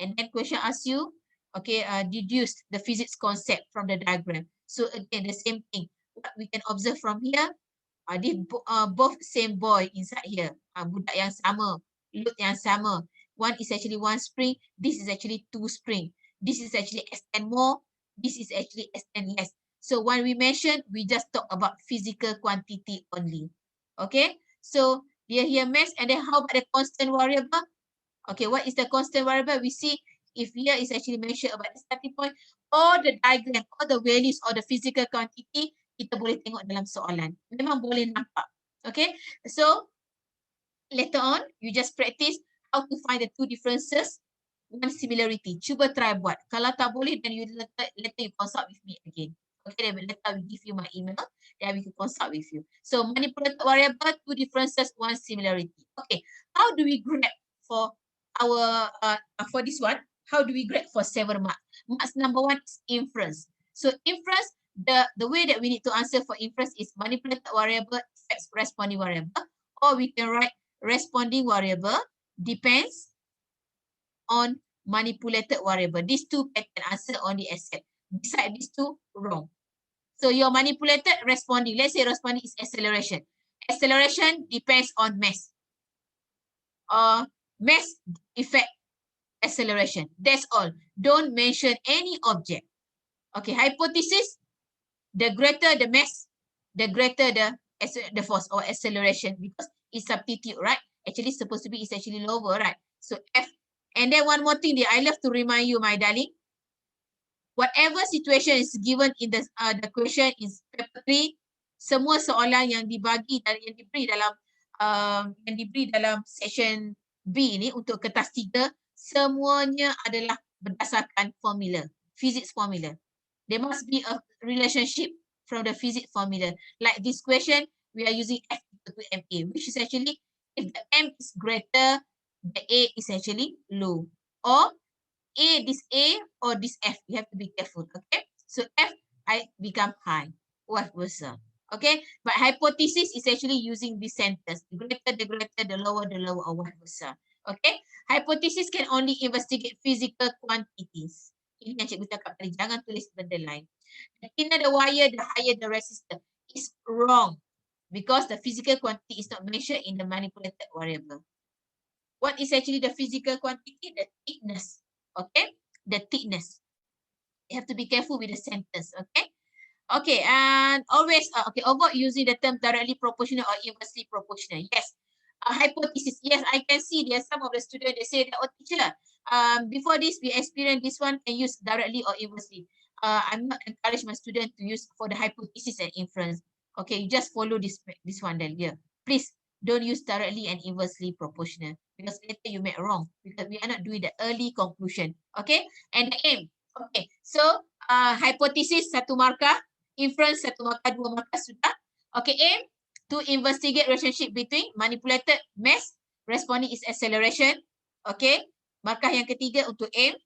And then question asks you, okay, deduce the physics concept from the diagram. So again, the same thing. What we can observe from here, both same boy inside here, budak yang sama, load yang sama. One is actually 1 spring, this is actually 2 spring. This is actually extend more, this is actually extend less. So when we mention, we just talk about physical quantity only. Okay, so here mass, and then how about the constant variable? Okay, what is the constant variable? We see if here is actually mentioned about the starting point, all the diagram, all the values, or the physical quantity, kita boleh tengok dalam soalan. Memang boleh nampak. Okay, so later on, you just practice how to find the 2 differences, 1 similarity. Cuba try buat. Kalau tak boleh, then you later you consult with me again. Okay, then later I will give you my email, then we can consult with you. So manipulated variable, 2 differences, 1 similarity. Okay, how do we grab for our for this one? How do we grade for 7 marks? Marks number 1 is inference. So inference, the way that we need to answer for inference is manipulated variable affects responding variable, or we can write responding variable depends on manipulated variable. These two pattern answer only accept. Beside these two, wrong. So your manipulated responding, let's say responding is acceleration. Acceleration depends on mass. Mass effect acceleration. That's all. Don't mention any object. Okay, hypothesis, the greater the mass, the greater the force or acceleration, because it's substitute, right? Actually supposed to be, it's actually lower, right? So F. And then one more thing, I love to remind you, my darling, whatever situation is given in the question is paper 3, semua soalan yang dibagi dan yang diberi dalam section B ni untuk kertas 3, semuanya adalah berdasarkan formula, physics formula. There must be a relationship from the physics formula. Like this question, we are using F equal to MA, which is actually, if the M is greater, the A is actually low. Or this A or this F, you have to be careful, okay? So F, I become high, vice versa, okay? But hypothesis is actually using this sentence, the greater, the lower, or vice versa, okay? Hypothesis can only investigate physical quantities. Ini yang cikgu cakap tadi, jangan tulis benda lain. The thinner the wire, the higher the resistance. Is wrong because the physical quantity is not mentioned in the manipulated variable. What is actually the physical quantity? The thickness. Okay, the thickness. You have to be careful with the sentence. Okay, okay, and always avoid using the term directly proportional or inversely proportional. Yes, hypothesis. Yes, I can see there are some of the students they say that, oh teacher, before this we experienced this one can use directly or inversely. I'm not encourage my student to use for the hypothesis and inference. Okay, you just follow this one then here. Please don't use directly and inversely proportional because later you make wrong because we are not doing the early conclusion. Okay, and the aim. Okay, so hypothesis 1 markah, inference 1 markah, 2 markah sudah. Okay, aim to investigate relationship between manipulated mass, responding is acceleration. Okay, markah yang ketiga untuk aim.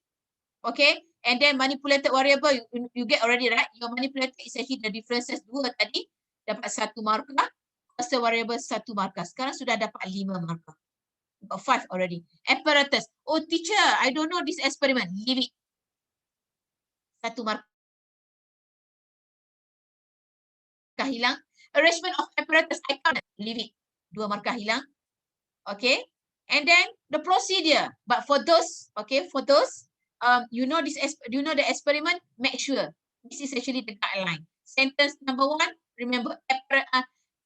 Okay, and then manipulated variable you get already, right? Your manipulated is actually the differences 2 tadi dapat 1 markah. Constant variable 1 markah. Sekarang sudah dapat 5 markah. Got 5 already. Apparatus. Oh teacher, I don't know this experiment. Leave it. 1 markah hilang. Arrangement of apparatus. I can't. Leave it. 2 markah hilang. Okay. And then the procedure. But for those, okay, for those, you know this. You know the experiment. Make sure this is actually the guideline. Sentence number 1. Remember,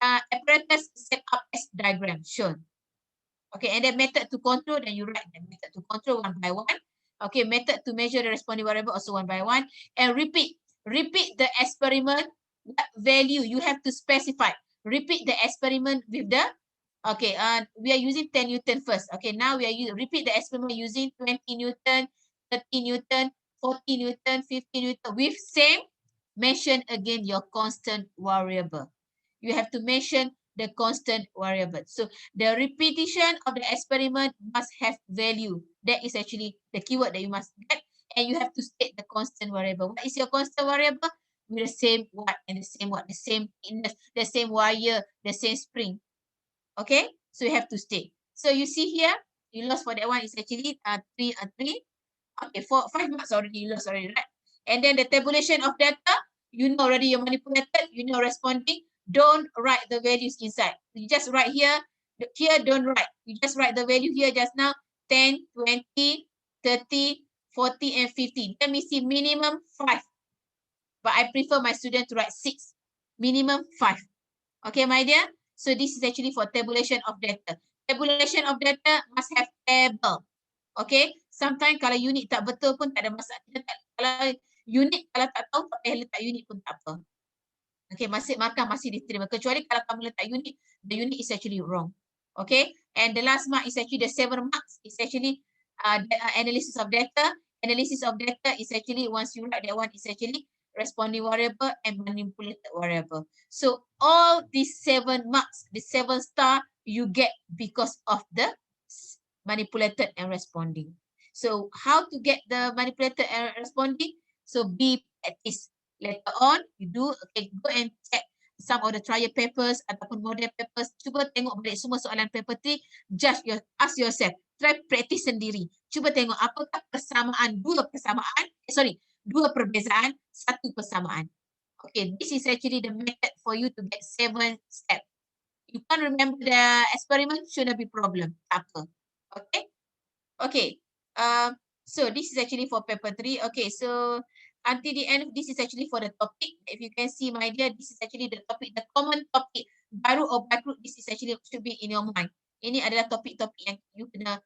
apparatus set up as diagram shown. Okay, and then method to control. Then you write the method to control 1 by 1. Okay, method to measure the responding variable also 1 by 1. And repeat the experiment. What value you have to specify. Repeat the experiment with the. Okay, we are using 10 Newton first. Okay, now we are repeat the experiment using 20 Newton, 30 Newton, 40 Newton, 50 Newton with same. Mention again your constant variable. You have to mention the constant variable. So the repetition of the experiment must have value. That is actually the keyword that you must get. And you have to state the constant variable. What is your constant variable? With the same what and the same what, the same thickness, the same wire, the same spring. Okay, so you have to state. So you see here, you lost for that one is actually 3. Okay, 5 marks already, you lost already, right? And then the tabulation of data, you know already you're manipulated, you know responding. Don't write the values inside. You just write here. Here, don't write. You just write the value here just now. 10, 20, 30, 40, and 50. Let me see minimum 5. But I prefer my student to write 6. Minimum 5. Okay, my dear? So this is actually for tabulation of data. Tabulation of data must have table. Okay? Sometimes kalau unit tak betul pun tak ada masalah. Kalau unit kalau tak tahu, tak payah letak unit pun tak apa. Okay, markah masih diterima. Kecuali kalau kamu letak unit, the unit is actually wrong. Okay, and the last mark is actually the 7 marks. It's actually analysis of data. Analysis of data is actually once you write that one is actually responding variable and manipulated variable. So all these 7 marks, the 7 star you get because of the manipulated and responding. So how to get the manipulated and responding? So be practice. Later on, you do, okay, go and check some of the trial papers ataupun model papers. Cuba tengok balik semua soalan paper 3. Ask yourself, try practice sendiri. Cuba tengok apakah persamaan, dua perbezaan, satu persamaan. Okay, this is actually the method for you to get 7 steps. You can't remember the experiment, shouldn't be problem. Tak apa. Okay. Okay. So this is actually for paper 3. Okay, so until the end, this is actually for the topic. If you can see, my dear, this is actually the topic, the common topic. Baru or backroot, this is actually should be in your mind. Ini adalah topik-topik yang you kena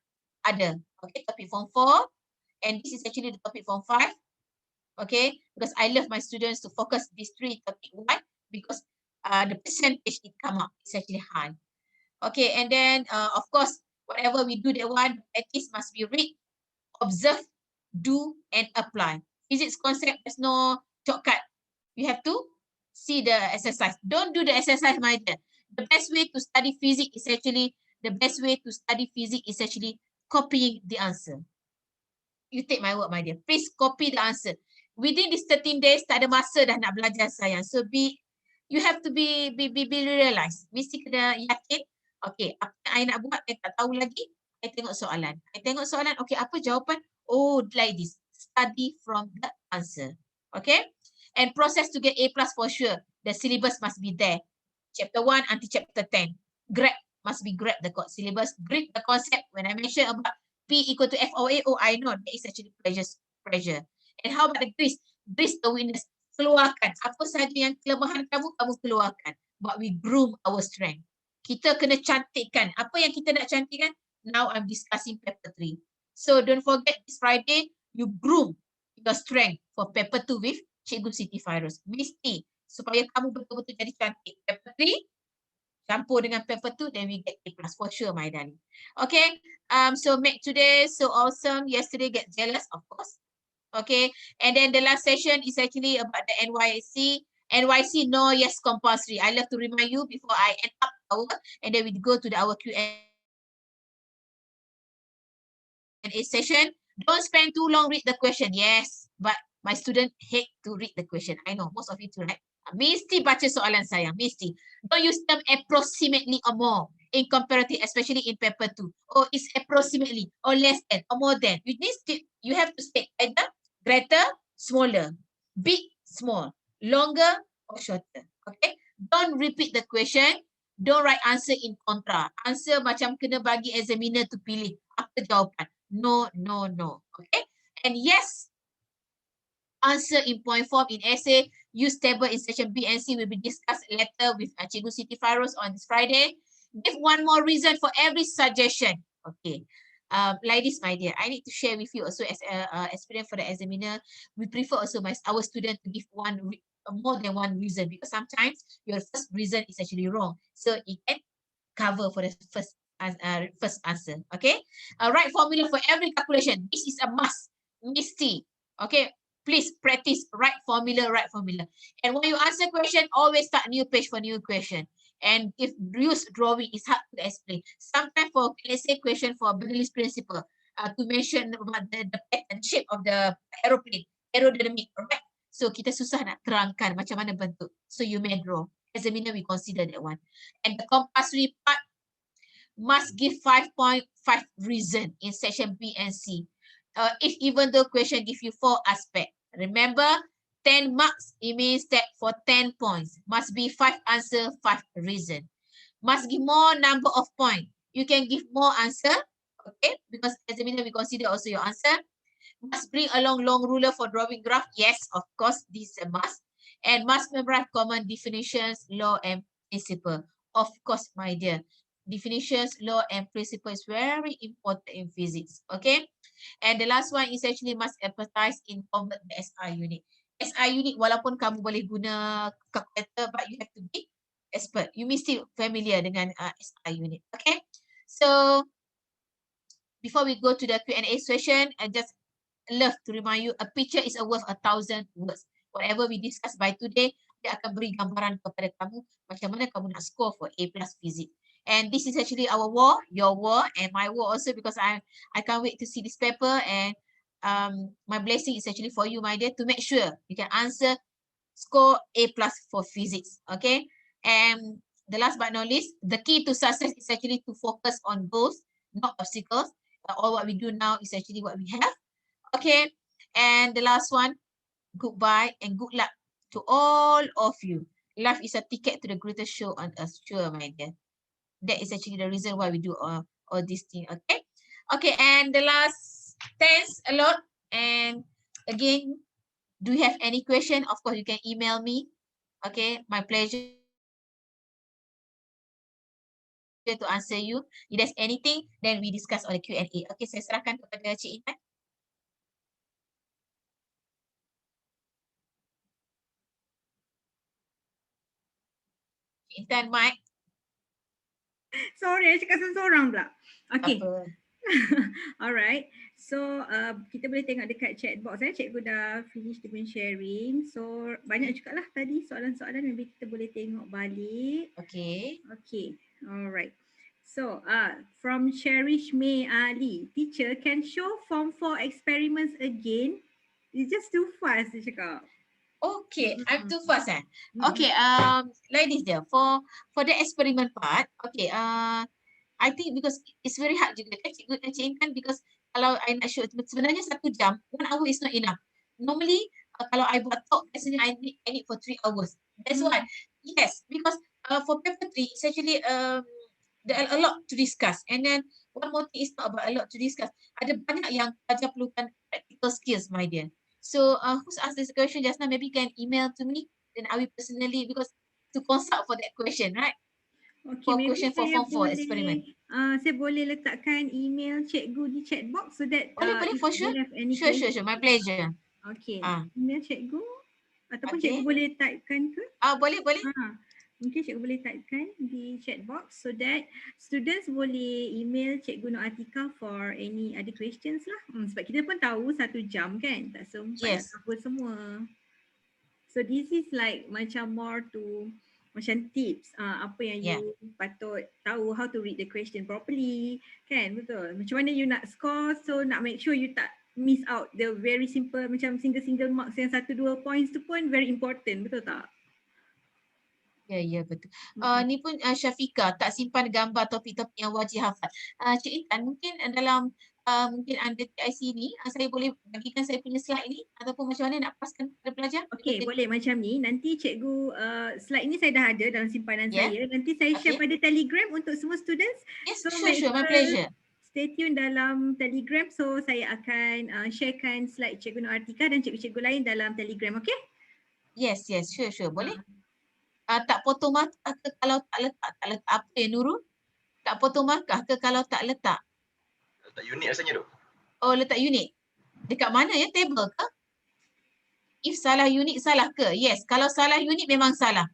ada. Okay, topic form 4. And this is actually the topic form 5. Okay, because I love my students to focus these 3 topic. Why? Because the percentage it come up is actually high. Okay, and then of course, whatever we do, that one practice must be read, observe, do, and apply. Physics concept, there's no shortcut. You have to see the exercise. Don't do the exercise, my dear. The best way to study physics is actually copying the answer. You take my word, my dear. Please copy the answer. Within these 13 days, tak ada masa dah nak belajar sayang. So you have to be realized. Mesti kena yakin. Okay, apa yang I nak buat, I tak tahu lagi. I tengok soalan. Okay, apa jawapan? Oh, like this. Study from the answer. Okay? And process to get A+ for sure. The syllabus must be there. Chapter 1 until chapter 10. Must be grab the syllabus. Grip the concept. When I mention about P equal to F or A, oh, I know that is actually pressure. And how about the grease? Grease the weakness. Keluarkan. Apa sahaja yang kelemahan kamu keluarkan. But we groom our strength. Kita kena cantikkan. Apa yang kita nak cantikkan? Now I'm discussing paper 3. So don't forget this Friday, you groom your strength for paper 2 with Cikgu Siti Fairuz. Mesti. Supaya kamu betul-betul jadi cantik. Paper 3, campur dengan paper 2, then we get A+ for sure, my darling. Okay. So make today so awesome. Yesterday get jealous, of course. Okay. And then the last session is actually about the NYC. NYC, no, yes, compulsory. I love to remind you before I end up and then we go to our Q&A session. Don't spend too long read the question. Yes, but my student hate to read the question. I know, most of you too, right? Mesti baca soalan sayang, mesti. Don't use them approximately or more in comparative, especially in paper 2. Oh, it's approximately or less than or more than. You have to state either greater, smaller, big, small, longer or shorter. Okay? Don't repeat the question. Don't write answer in contra. Answer macam kena bagi examiner to pilih. Apa jawapan? No, no, no. Okay? And yes, answer in point form in essay. Use table in section B and C will be discussed later with Cikgu Siti Fairuz on this Friday. Give one more reason for every suggestion. Okay. Like this, my dear, I need to share with you also as experience for the examiner. We prefer also our student to give more than one reason, because sometimes your first reason is actually wrong. So it can cover for the first answer. Okay. Right formula for every calculation. This is a must. Misty. Okay. Please practice right formula. And when you answer question, always start new page for new question. And if use drawing, it's hard to explain. Sometimes for, let's say, question for Bernoulli's principle, to mention about the pattern shape of the aeroplane, aerodynamic, right? So kita susah nak terangkan macam mana bentuk. So you may draw. Examiner we consider that one. And the compulsory part must give 5.5 reason in section B and C. If even though question give you 4 aspects. Remember, 10 marks, it means that for 10 points, must be 5 answer, 5 reason. Must give more number of points. You can give more answer, okay? Because examiner we consider also your answer. Must bring along long ruler for drawing graph. Yes, of course, this is a must. And must memorize common definitions, law, and principle. Of course, my dear. Definitions, law, and principle is very important in physics. Okay. And the last one is actually must empathize in convert the SI unit. SI unit, walaupun kamu boleh guna calculator, but you have to be expert. You mesti familiar dengan SI unit. Okay. So before we go to the Q&A session, I just love to remind you, a picture is worth 1,000 words. Whatever we discuss by today, dia akan beri gambaran kepada kamu macam mana kamu nak score for A+ physics. And this is actually our war, your war, and my war also, because I can't wait to see this paper. And my blessing is actually for you, my dear, to make sure you can answer, score A+ for physics. Okay. And the last but not least, the key to success is actually to focus on goals, not obstacles. all what we do now is actually what we have. Okay, and the last one, goodbye and good luck to all of you. Life is a ticket to the greatest show on earth, sure, my dear. That is actually the reason why we do all this thing. Okay, okay, and the last, thanks a lot. And again, do you have any question? Of course, you can email me. Okay, my pleasure to answer you. If there's anything, then we discuss on the Q&A. Okay, saya serahkan kepada Cik Intan. Cik Intan, mic. Sorry, saya cakap seorang pula. Okay. Apa? Alright. So kita boleh tengok dekat chat box. Cikgu dah finish dia punya sharing. So banyak juga lah tadi soalan-soalan, maybe kita boleh tengok balik. Okay. Okay. Alright. So from Cherish May Ali, teacher can show form 4 experiments again. It's just too fast, dia cakap. Okay, I'm too fast. Okay, like this there. For the experiment part, okay, I think because it's very hard juga kan cikgu dan Cik Intan, because kalau I nak show sebenarnya 1 jam, 1 hour is not enough. Normally kalau I buat talk, biasanya I need for 3 hours. That's why. Yes, because for paper 3, it's actually there are a lot to discuss. And then one more thing is not about a lot to discuss. Ada banyak yang pelajar perlukan practical skills, my dear. So who's asked this question just now, maybe can email to me, then I will personally, because to consult for that question, right? Okay, For maybe question for saya form 4 boleh, experiment. saya boleh letakkan email cikgu di chat box so that Boleh, if for you sure. have any Sure, questions. my pleasure. Okay, Ah. email cikgu ataupun Okay. cikgu boleh typekan ke? Boleh. Mungkin cikgu boleh typekan di chat box so that students boleh email Cikgu Nur Atika for any other questions lah. Sebab kita pun tahu 1 jam kan, tak sempat Yes. nak cover semua. So this is like macam more to macam tips apa yang you patut tahu, how to read the question properly, kan? Betul. Macam mana you nak score, so nak make sure you tak miss out the very simple macam single marks yang 1-2 points tu pun very important, betul tak? Ya, betul. Ni pun Syafiqah, tak simpan gambar topik-topik yang wajib hafal. Cik Intan, mungkin dalam mungkin under TIC ni, saya boleh bagikan saya punya slide ni ataupun macam mana nak paskan kepada pelajar? Okey, boleh macam ni. Nanti cikgu, slide ni saya dah ada dalam simpanan saya. Nanti saya share pada Telegram untuk semua students. Yes, So, sure, my pleasure. Stay tune dalam Telegram. So, saya akan sharekan slide Cikgu Nur Atika dan cikgu-cikgu lain dalam Telegram, okey? Yes, sure. Boleh? Tak potong markah ke kalau tak letak apa ya Nurul? Tak potong markah ke kalau tak letak? Letak unit rasanya tu. Oh, letak unit. Dekat mana ya? Table ke? If salah unit, salah ke? Yes, kalau salah unit memang salah.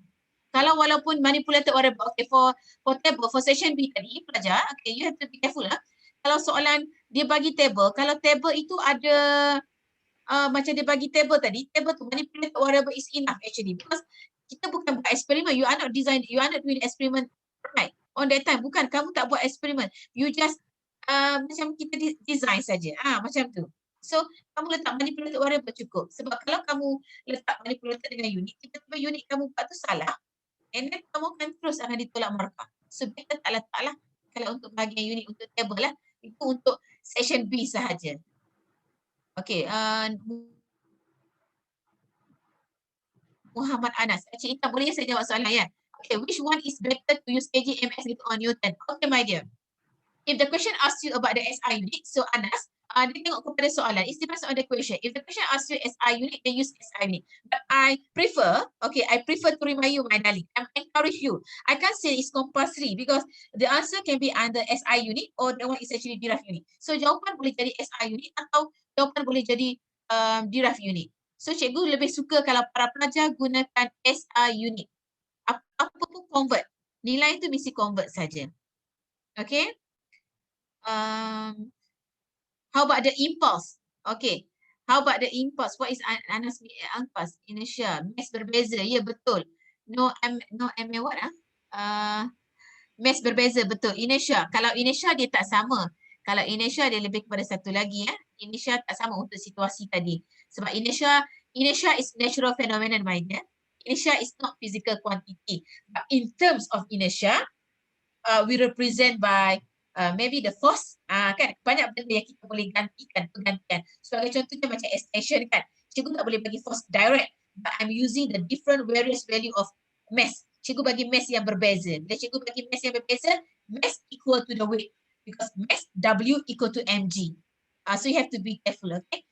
Kalau walaupun manipulated variable, okay, for table, for section B tadi, pelajar, okay, you have to be careful lah. Kalau soalan dia bagi table, kalau table itu ada macam dia bagi table tadi, table tu manipulated variable is enough actually, because kita bukan buat eksperimen, you are not doing experiment right on that time. Bukan, kamu tak buat eksperimen, you just macam kita design saja, macam tu. So kamu letak manipulated variable cukup. Sebab kalau kamu letak manipulated dengan unit, tiba-tiba unit kamu buat tu salah, and then kamu akan ditolak markah. So better tak letaklah. Kalau untuk bahagian unit untuk table lah, itu untuk section B sahaja. Okay, Muhammad Anas. Cik Intan, boleh saya jawab soalan ya? Okay, which one is better to use KGMS on Newton? Okay, my dear. If the question asks you about the SI unit, so Anas, dia tengok kepada soalan. It depends on the question. If the question asks you SI unit, then use SI unit. But I prefer to remind you, my darling. I encourage you. I can't say it's compulsory because the answer can be under SI unit or the one is actually derived unit. So jawapan boleh jadi SI unit atau jawapan boleh jadi derived unit. So cikgu lebih suka kalau para pelajar gunakan SI unit. Apa pun convert. Nilai itu mesti convert saja. Okay. How about the impulse? Okay. How about the impulse? What is Anas impulse? Inertia. Mass berbeza. Ya, betul. What? Mass berbeza, betul. Inertia. Kalau inertia dia tak sama. Kalau inertia dia lebih kepada satu lagi. Inertia tak sama untuk situasi tadi. Sebab inertia is natural phenomenon, my dear. Inertia is not physical quantity. But in terms of inertia, we represent by maybe the force, kan banyak benda yang kita boleh gantikan, pergantian. Sebagai contohnya macam extension kan, cikgu tak boleh bagi force direct, but I'm using the different various value of mass. Cikgu bagi mass yang berbeza. Bila cikgu bagi mass yang berbeza, mass equal to the weight, because mass W equal to mg. So you have to be careful, okay?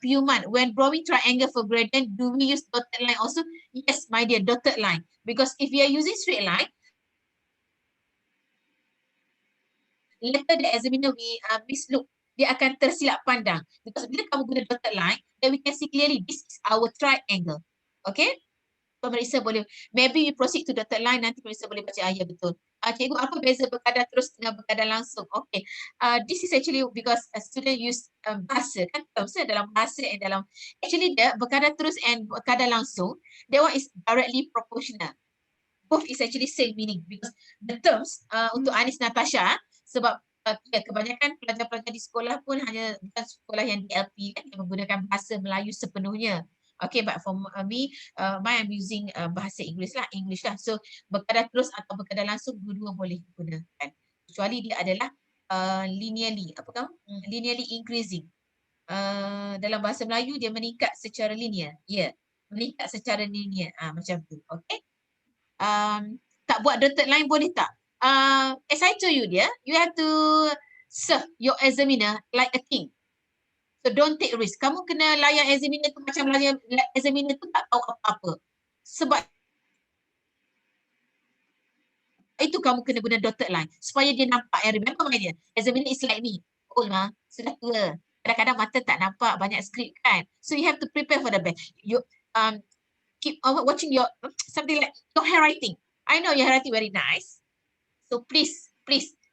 Piuman, when drawing triangle for gradient, do we use dotted line also? Yes, my dear, dotted line. Because if you are using straight line, later the examiner will mislook. Dia akan tersilap pandang. Because bila kamu guna dotted line, then we can see clearly this is our triangle. Okay? Pemeriksa boleh, maybe you proceed to dotted line, nanti pemeriksa boleh baca ayat betul. Cikgu, apa beza berkadar terus dengan berkadar langsung? Okay, this is actually because a student use bahasa, kan terms dalam bahasa and dalam, actually the berkadar terus and berkadar langsung, that one is directly proportional. Both is actually same meaning because the terms untuk Anis Natasha, sebab kebanyakan pelajar-pelajar di sekolah pun hanya bukan sekolah yang DLP kan, yang menggunakan bahasa Melayu sepenuhnya. Okay, but for me, I'm using bahasa English lah. So, berkadar terus atau berkadar langsung, dua-dua boleh gunakan. Kecuali dia adalah linearly increasing. Dalam bahasa Melayu, dia meningkat secara linear. Meningkat secara linear. Macam tu. Okay. Tak buat dotted line boleh tak? As I told you, you have to serve your examiner like a king. So don't take risk. Kamu kena layan examiner tu macam layan examiner tu tak tahu apa-apa. Sebab itu kamu kena guna dotted line supaya dia nampak. And remember my dear, examiner is like me. Old mah, sudah tua. Kadang-kadang mata tak nampak, banyak skrip kan. So you have to prepare for the best. You keep watching your something like your handwriting. I know your handwriting very nice. So please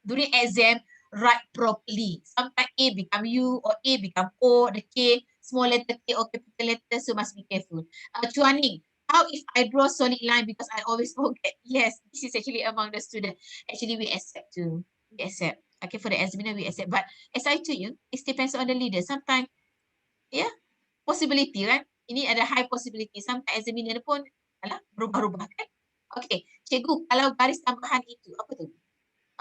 during exam, write properly. Sometimes A become U or A become O, the K, small letter K or capital letter, so must be careful. Chuaning, how if I draw solid line because I always forget? Yes, this is actually among the students. Actually, we accept too. We accept. Okay, for the examiner, we accept. But as I told you, it depends on the leader. Sometimes, possibility, right? Ini ada high possibility. Sometimes examiner pun berubah-ubah kan? Okay, cikgu, kalau garis tambahan itu, apa tu?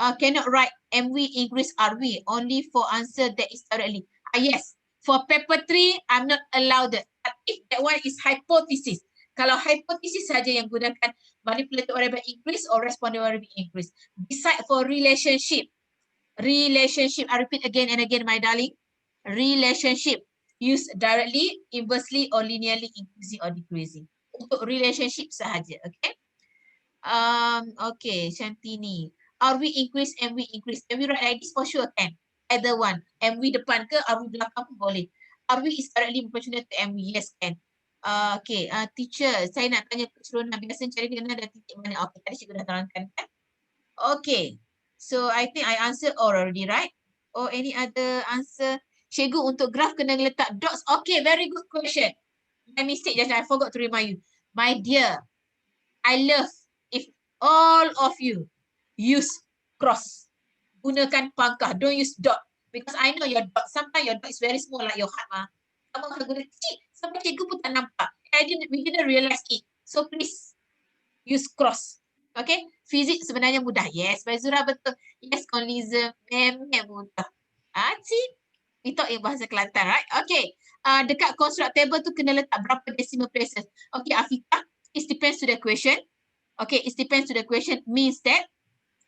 Cannot write MV increase RV only for answer that is directly. Yes, for paper 3, I'm not allowed that. But if that one is hypothesis, kalau hypothesis saja yang gunakan manipulated variable increase or responding variable increase. Beside for relationship, I repeat again and again, my darling, relationship, use directly, inversely, or linearly increasing or decreasing. Untuk relationship sahaja, okay? Okay, Shantini. RV increase, MV increase. MV write like this for sure kan? Either one. MV depan ke, RV belakang pun boleh. RV is directly proportional to MV. Yes kan? Okay, teacher, saya nak tanya keseluruhan. Biasa cari kena ada titik mana? Okay, tadi cikgu dah terangkan kan? Okay. So, I think I answered all already, right? Or any other answer? Cikgu, untuk graph kena letak dots. Okay, very good question. My mistake just now, I forgot to remind you. My dear, I love if all of you use cross. Gunakan pangkah. Don't use dot. Because I know your dot. Sometimes your dot is very small like your heart. Kamu akan guna kecil. Sampai cikgu pun tak nampak. We didn't realize it. So please use cross. Okay. Fizik sebenarnya mudah. Yes. Baizura betul. Yes. Conlism. Memang mudah. See? We talk in bahasa Kelantan, right? Okay. Dekat construct table tu kena letak berapa decimal places. Okay. Afika. It depends to the question. Okay. It depends to the question. Means that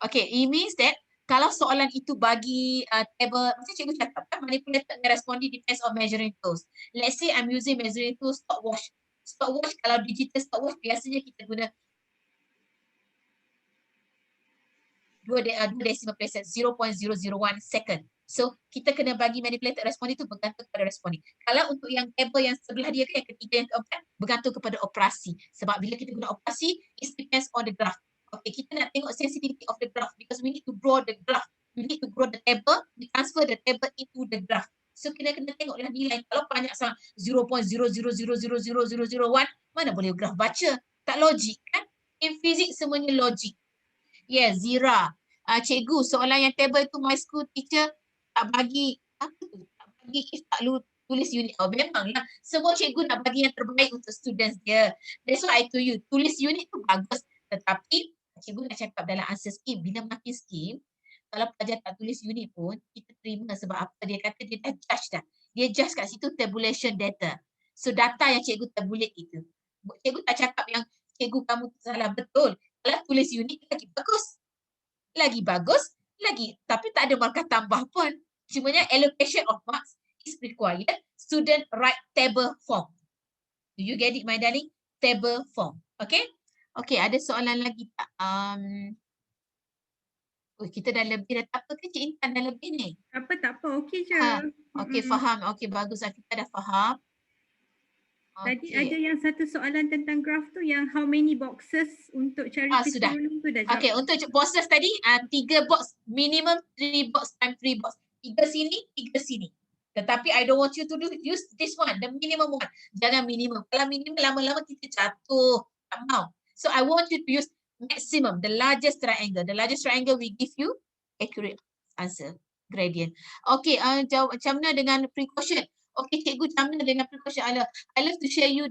okay, it means that kalau soalan itu bagi table, macam cikgu cakap, manipulated and responding depends on measuring tools. Let's say I'm using measuring tools stopwatch. Stopwatch, kalau digital stopwatch, biasanya kita guna 2 decimal places, 0.001 second. So, kita kena bagi manipulated responding itu bergantung kepada responding. Kalau untuk yang table yang sebelah dia, yang ketiga, yang keempat, bergantung kepada operasi. Sebab bila kita guna operasi, it depends on the graph. Okay, kita nak tengok sensitivity of the graph because we need to draw the graph. We need to draw the table, we transfer the table into the graph. So, kita kena tengoklah nilai. Kalau banyak sama 0.000000001, mana boleh graph baca? Tak logik kan? In physics semuanya logik. Yes, Zira. Cikgu, soalan yang table tu my school teacher tak bagi, apa tu? Tak bagi if tak tulis unit. Oh, memanglah. Semua cikgu nak bagi yang terbaik untuk students dia. That's why I told you, tulis unit tu bagus. Tetapi, cikgu nak cakap dalam answer scheme, bila makin scheme, kalau pelajar tak tulis unit pun, kita terima sebab apa? Dia kata dia dah judge dah. Dia judge kat situ tabulation data. So data yang cikgu tabulate itu. Cikgu tak cakap yang cikgu kamu salah, betul. Kalau tulis unit lagi bagus. Lagi bagus, lagi. Tapi tak ada markah tambah pun. Cumanya allocation of marks is required. Student write table form. Do you get it, my darling? Table form. Okay? Okay, ada soalan lagi tak? Oh, kita dah lebih dah, tak apa ke Cik Intan dah lebih ni? Tak apa, okey je. Okey, faham. Okey, bagus lah. Kita dah faham. Tadi ada yang satu soalan tentang graf tu yang how many boxes untuk cari Sudah. tu dah jawab. Okey, untuk boxes tadi 3 box, minimum 3 box times 3 box. 3 sini, 3 sini. Tetapi I don't want you to use this one, the minimum one. Jangan minimum. Kalau minimum lama-lama kita jatuh. Tak mau. So I want you to use maximum, the largest triangle. The largest triangle will give you accurate answer, gradient. Okay, jawab macam mana dengan precaution? Okay, cikgu, macam mana dengan precaution? I love to share you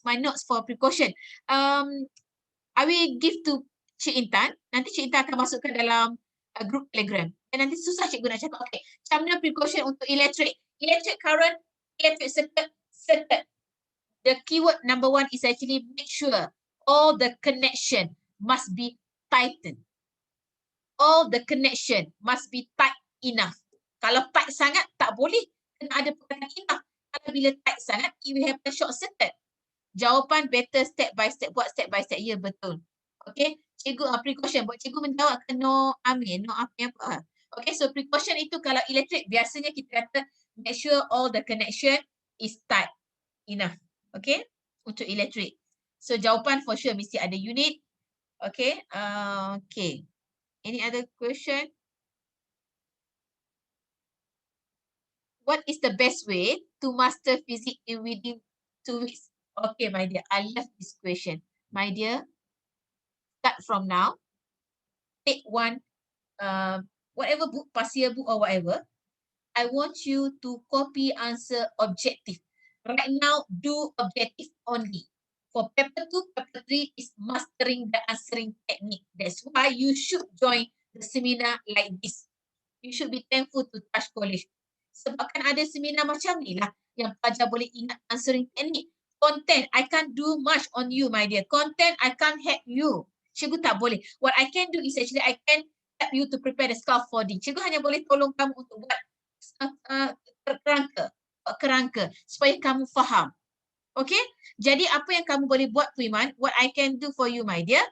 my notes for precaution. I will give to Cik Intan. Nanti Cik Intan akan masukkan dalam group Telegram. Dan nanti susah cikgu nak cakap. Okay, macam mana precaution untuk electric current, electric circuit. The keyword number 1 is actually make sure all the connection must be tightened. All the connection must be tight enough. Kalau tight sangat, tak boleh. Kena ada pekatan enough. Kalau bila tight sangat, it will have a short circuit. Jawapan better step by step. Buat step by step. Ya, betul. Okay. Cikgu, precaution. Buat cikgu menjawab ke no amin. No apa. Okay, so precaution itu kalau elektrik, biasanya kita kata make sure all the connection is tight enough. Okay. Untuk elektrik. So jawapan for sure mesti ada unit. Okay. Okay. Any other question? What is the best way to master physics within 2 weeks? Okay, my dear. I love this question. My dear, start from now. Take one, whatever book, past year book or whatever. I want you to copy answer objective. Right now, do objective only. For paper 2, paper 3 is mastering the answering technique. That's why you should join the seminar like this. You should be thankful to Touch College. Sebab kan ada seminar macam ni lah yang pelajar boleh ingat answering technique. Content, I can't do much on you, my dear. Content, I can't help you. Cikgu tak boleh. What I can do is actually I can help you to prepare the scaffolding. Cikgu hanya boleh tolong kamu untuk buat kerangka supaya kamu faham. Okay? Jadi apa yang kamu boleh buat, Puiman, what I can do for you, my dear,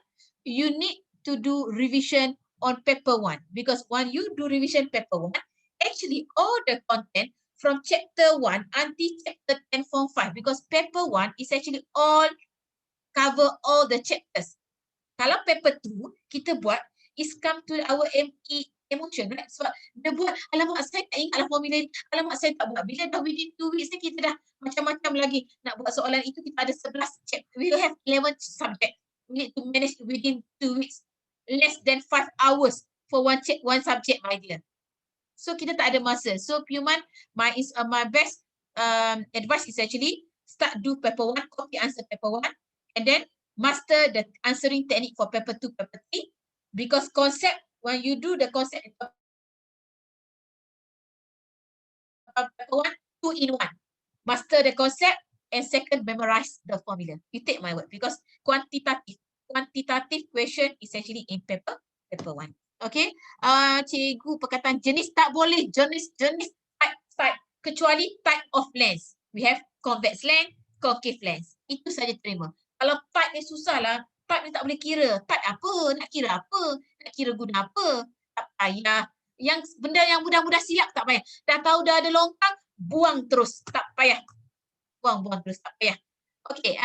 you need to do revision on paper 1. Because when you do revision paper 1, actually all the content from chapter 1 until chapter 10 form 5. Because paper 1 is actually all cover all the chapters. Kalau paper 2, kita buat is come to our emotion, right? Sebab dia buat, alamak saya tak ingatlah formula ni, alamak saya tak buat. Bila dah within 2 weeks ni kita dah macam-macam lagi nak buat soalan itu. Kita ada 11 chapter, we will have 11 subject. We need to manage within 2 weeks. Less than 5 hours for one subject, my dear. So kita tak ada masa. So Puman, my best advice is actually start do paper 1, copy answer paper 1, and then master the answering technique for paper 2, paper 3. Because concept, when you do the concept in paper 1, 2 in 1. Master the concept and second memorize the formula. You take my word because quantitative question is actually in paper 1. Okay. Cikgu, perkataan jenis tak boleh. Jenis type. Kecuali type of lens. We have convex lens, concave lens. Itu saja terima. Kalau type ni susah lah. Type ni tak boleh kira. Type apa? Nak kira apa? Nak kira guna apa? Tak payah. Yang benda yang mudah-mudah silap tak payah. Dah tahu dah ada longkang, buang terus. Tak payah. Buang terus. Tak payah. Okay.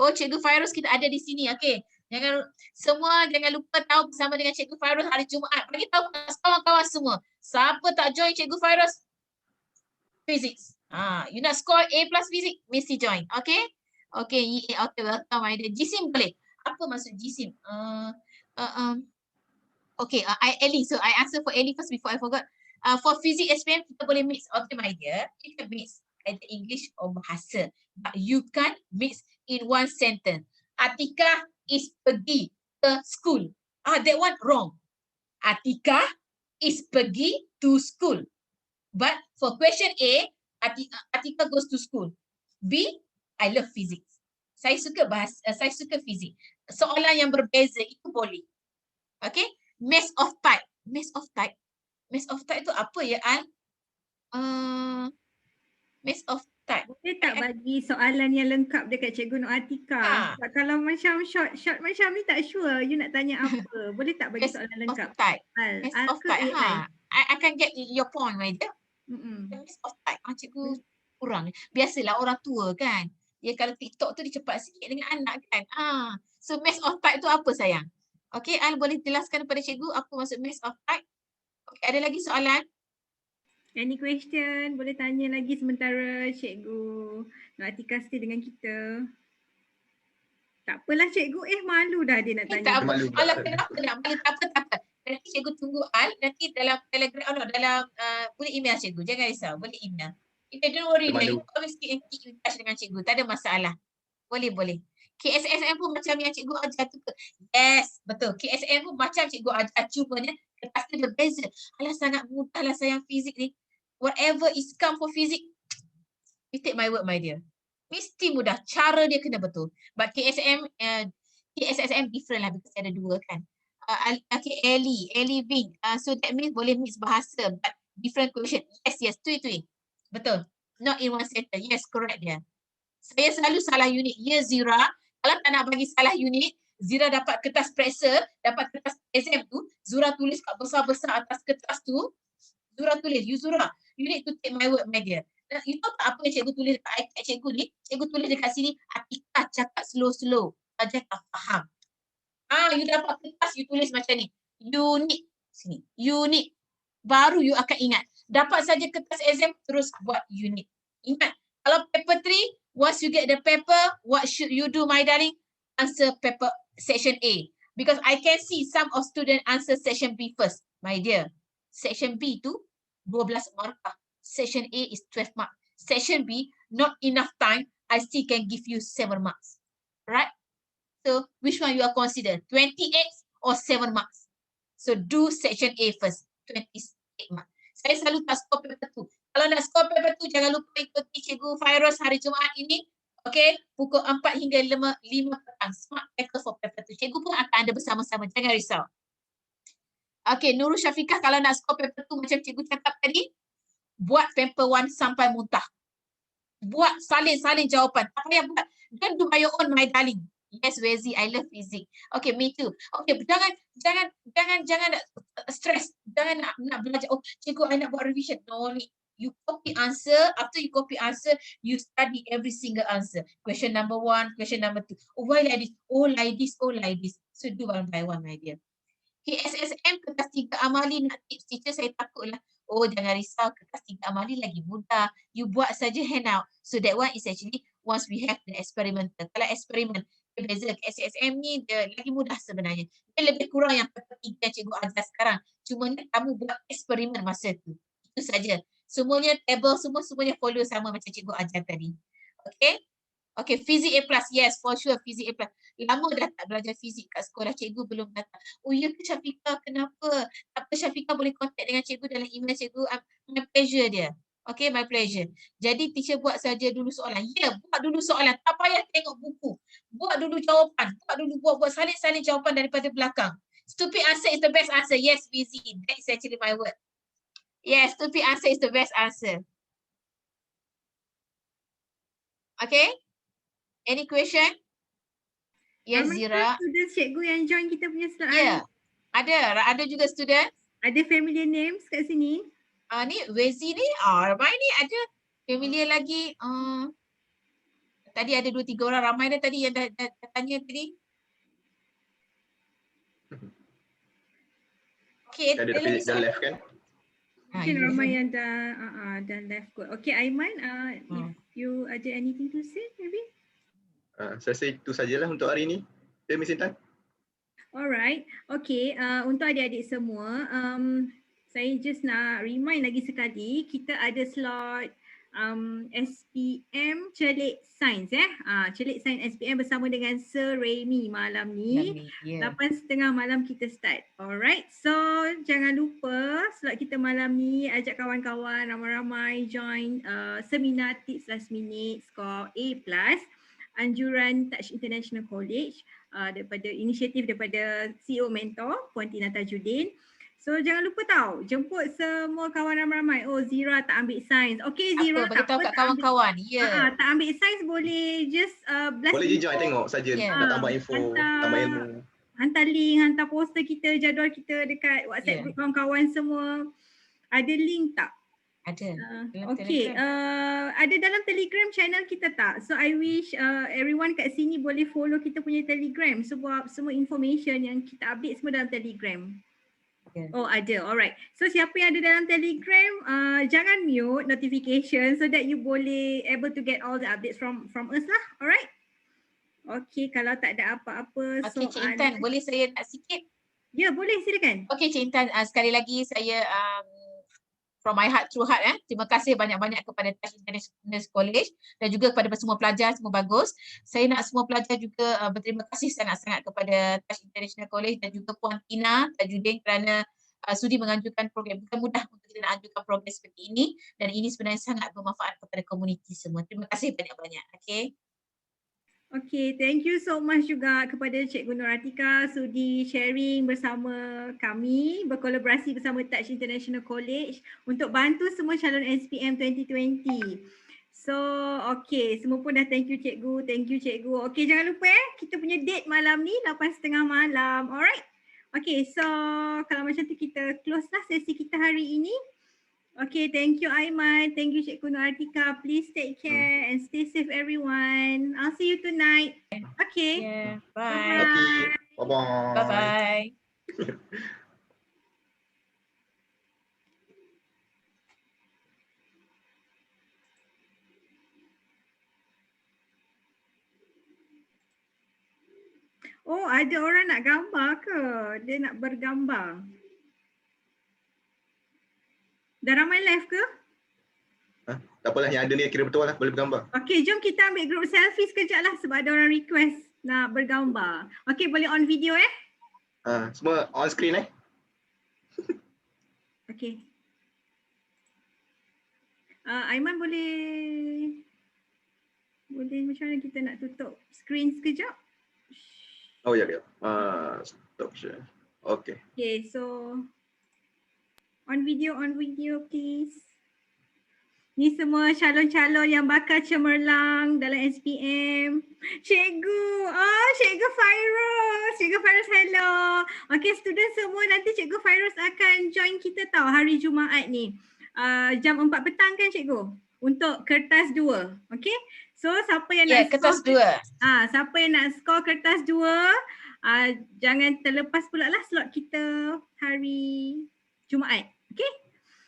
Cikgu Fairuz kita ada di sini. Okay. Jangan lupa tahu bersama dengan Cikgu Fairuz hari Jumaat. Bagi tahu kawan-kawan semua. Siapa tak join Cikgu Fairuz? Physics. You nak score A+ Physics, mesti join. Okay? Okay, okay, welcome. GSIM boleh. Apa maksud GSIM? Okay, Ellie. So I answer for Ellie first before I forgot. For Physics SPM, kita boleh mix. Okay, my dear. You can mix either English or bahasa. But you can't mix in one sentence. Atikah is pergi ke school. That one wrong. Atika is pergi to school. But for question A, Atika goes to school. B, I love physics. Saya suka saya suka fizik. Soalan yang berbeza itu boleh. Okay? Mass of type. Mass of type. Mass of type itu apa ya, Al? Mass of type. Boleh tak bagi soalan yang lengkap dekat Cikgu Nur Atika? Sebab kalau macam short macam ni tak sure you nak tanya apa. Boleh tak bagi soalan lengkap? Mass of type. Al Mass of ke type. AI? I can get your point, my dear. Mass of type. Cikgu kurang. Biasalah orang tua kan. Dia kalau TikTok tu dia cepat sikit dengan anak kan. So mass of type tu apa sayang? Okay, Al boleh jelaskan kepada cikgu apa maksud mass of type? Okay, ada lagi soalan? Any question? Boleh tanya lagi sementara Cikgu Nur Atika stay dengan kita. Tak apalah Cikgu, malu dah dia nak tanya. Tak apa. Malu. Alah, kenapa nak malu? Tak apa. Nanti cikgu tunggu Al, nanti dalam Telegram, dalam boleh email cikgu, jangan risau, boleh email. Don't worry lah, you always keep in touch dengan cikgu, tak ada masalah. Boleh. KSSM pun macam yang cikgu ajar tu ke? Yes, betul. KSSM pun macam cikgu ajar, cumanya kertas dia berbeza. Alah, sangat mudah lah sayang fizik ni. Whatever is come for fizik, you take my word, my dear. Mesti mudah, cara dia kena betul. But KSSM different lah, because ada dua kan. Ellie Bing. So that means boleh mix bahasa, but different question. Yes, tu. Betul. Not in one sentence. Yes, correct dia. Saya selalu salah unit. Ya, Zira. Kalau tak nak bagi salah unit, Zira dapat kertas periksa, dapat kertas exam tu, Zura tulis kat besar-besar atas kertas tu, Zura tulis, you Zura, you need to take my word, my dear. You tahu tak apa yang cikgu tulis dekat iPad cikgu ni? Cikgu tulis dekat sini, Atika cakap slow-slow. Saja tak faham. You dapat kertas, you tulis macam ni. Unit. Sini. Unit. Baru you akan ingat. Dapat saja kertas exam, terus buat unit. Ingat. Kalau paper 3, once you get the paper, what should you do, my darling? Answer paper section A. Because I can see some of students answer section B first, my dear. Section B tu 12 markah. Section A is 12 marks. Section B, not enough time, I still can give you 7 marks. Right? So, which one you are consider? 28 or 7 marks? So, do section A first. 28 marks. Saya selalu tak skor paper 2. Kalau nak skor paper 2, jangan lupa ikuti Cikgu Fairuz hari Jumaat ini. Okay, pukul 4 hingga 5 petang. Smart paper for paper 2. Cikgu pun akan ada bersama-sama. Jangan risau. Okay, Nurul Syafiqah, kalau nak skor paper 2 macam cikgu cakap tadi, buat paper 1 sampai muntah. Buat salin jawapan. Tak payah buat. Don't do by your own, my darling. Yes, Wezi, I love physics. Okay, me too. Okay, jangan stress. Jangan nak belajar. Oh, cikgu, I nak buat revision. No need. You copy answer. After you copy answer, you study every single answer. Question number 1, question number 2. Oh, why like this? Oh, like this. Oh, like this. So, do one by one, my dear. KSSM kertas 3 amali nak tips teacher, saya takutlah. Oh, jangan risau, kertas 3 amali lagi mudah. You buat saja handout. So that one is actually once we have the experimental. Kalau eksperimen, dia beza KSSM ni dia lagi mudah sebenarnya. Dia lebih kurang yang paper 3 yang cikgu ajar sekarang. Cuma kamu buat eksperimen masa tu. Itu saja. Semuanya table, semuanya follow sama macam cikgu ajar tadi. Okay? Okay, fizik A+. Yes, for sure fizik A+. Lama dah tak belajar fizik kat sekolah, cikgu belum datang. Oh ya ke Syafiqah, kenapa? Tak apa, Syafiqah boleh contact dengan cikgu dalam email cikgu. My pleasure dia. Okay, my pleasure. Jadi teacher buat saja dulu soalan. Ya, buat dulu soalan. Tak payah tengok buku. Buat dulu jawapan. Buat salin jawapan daripada belakang. Stupid answer is the best answer. Yes, busy. That is actually my word. Yes, stupid answer is the best answer. Okay? Any question? Yes, Zira. Student cikgu yang join kita punya slide. Ya, ada juga student. Ada familiar names kat sini. Ni Wezi ni, ramai ni ada familiar lagi. Tadi ada 2-3 orang, ramai dah tadi yang dah tanya tadi. Okay, ada dah left kan? Mungkin ramai yang dah left kot. Okay, Aiman, if you ada anything to say maybe? Saya rasa itu sajalah untuk hari ini. Miss Intan. Alright. Okay, untuk adik-adik semua, saya just nak remind lagi sekali, kita ada slot SPM Celik Sains Celik Sains SPM bersama dengan Sir Remy malam ni. 8:30 malam kita start. Alright, so jangan lupa slot kita malam ni, ajak kawan-kawan ramai-ramai join seminar tips last minute score A+, anjuran Touch International College daripada inisiatif daripada CEO Mentor Puan Tina Tajuddin. So jangan lupa tahu, jemput semua kawan ramai-ramai. Oh, Zira tak ambil sains. Okay Zira, Bagi tahu kat kawan-kawan. Ya. tak ambil sains boleh just blast. Boleh je join tengok saja nak tambah info, tambah ilmu. Hantar link, hantar poster kita, jadual kita dekat WhatsApp group kawan-kawan semua. Ada link tak? Ada. Okay, ada dalam Telegram channel kita tak? So I wish everyone kat sini boleh follow kita punya Telegram sebab semua information yang kita update semua dalam Telegram. Oh ada, alright. So siapa yang ada dalam Telegram, jangan mute notification so that you boleh able to get all the updates from us lah, alright? Okay, kalau tak ada apa-apa soalan. Okay Cik Intan, boleh saya nak sikit? Ya boleh, silakan. Okay Cik Intan, sekali lagi saya from my heart through heart terima kasih banyak-banyak kepada Touch International College dan juga kepada semua pelajar, semua bagus. Saya nak semua pelajar juga berterima kasih sangat-sangat kepada Touch International College dan juga Puan Tina Tajuddin kerana sudi menganjurkan program. Bukan mudah untuk kita nak anjurkan program seperti ini dan ini sebenarnya sangat bermanfaat kepada komuniti semua. Terima kasih banyak-banyak. Okay. Okay, thank you so much juga kepada Cikgu Nur Atika sudi sharing bersama kami, berkolaborasi bersama Touch International College untuk bantu semua calon SPM 2020. So, okay, semua pun dah thank you Cikgu. Okay, jangan lupa kita punya date malam ni 8:30 malam. Alright? Okay, so kalau macam tu kita close lah sesi kita hari ini. Okay, thank you Aiman. Thank you Cikgu Nur Atika. Please take care and stay safe everyone. I'll see you tonight. Okay. Yeah. Bye. Okay. Bye-bye. Bye-bye. Oh, ada orang nak gambar ke? Dia nak bergambar. Dah ramai live ke? Tak apalah, yang ada ni kira betul lah, boleh bergambar. Okay, jom kita ambil group selfie sekejap lah sebab ada orang request nak bergambar. Okay, boleh on video Semua on screen Okay. Aiman boleh macam mana kita nak tutup screen sekejap? Oh ya, stop share. Okay. Okay, so on video please. Ni semua calon-calon yang bakal cemerlang dalam SPM. Cikgu, Cikgu Fairuz. Cikgu Fairuz, hello. Okay, student semua, nanti Cikgu Fairuz akan join kita tahu hari Jumaat ni. Jam 4 petang kan Cikgu? Untuk kertas 2. Okay? So, siapa yang nak kertas 2. Siapa yang nak skor kertas 2, jangan terlepas pula lah slot kita hari Jumaat. Okay?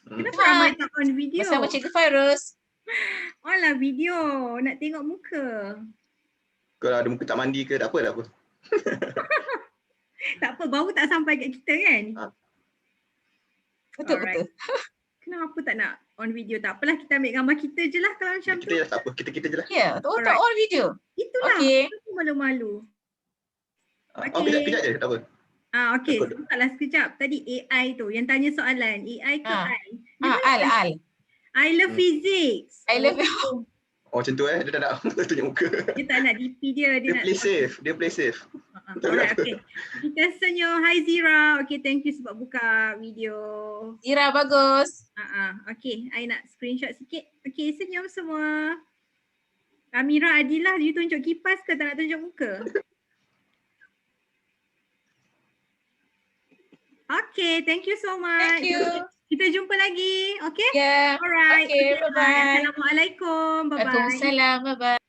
Kenapa ramai tak on video? Bersama Cikgu Fairuz. Alah video, nak tengok muka. Kalau ada muka tak mandi ke, tak apa. Tak apa, bau tak sampai kat kita kan? Betul. Kenapa tak nak on video? Tak apalah, kita ambil gambar kita je lah kalau macam tu. Kita je lah, tak apa. Kita je lah. Ya, tak on video. Itulah, aku malu-malu. Okay. Kejap je, tak apa. Okay, sebentarlah sekejap. Tadi AI tu yang tanya soalan. AI ke I? Al. I love physics. I love macam tu dia tak nak tunjuk muka. Dia tak nak DP dia. Dia play safe. Alright, okay. Kita senyum. Hi Zira. Okay, thank you sebab buka video. Zira, bagus. Okay, I nak screenshot sikit. Okay, senyum semua. Amira Adilah, you tunjuk kipas ke tak nak tunjuk muka? Okay, thank you so much. Thank you. Kita jumpa lagi, okay? Yeah. Alright. Okay, bye-bye. Assalamualaikum. Bye-bye. Waalaikumsalam. Bye-bye.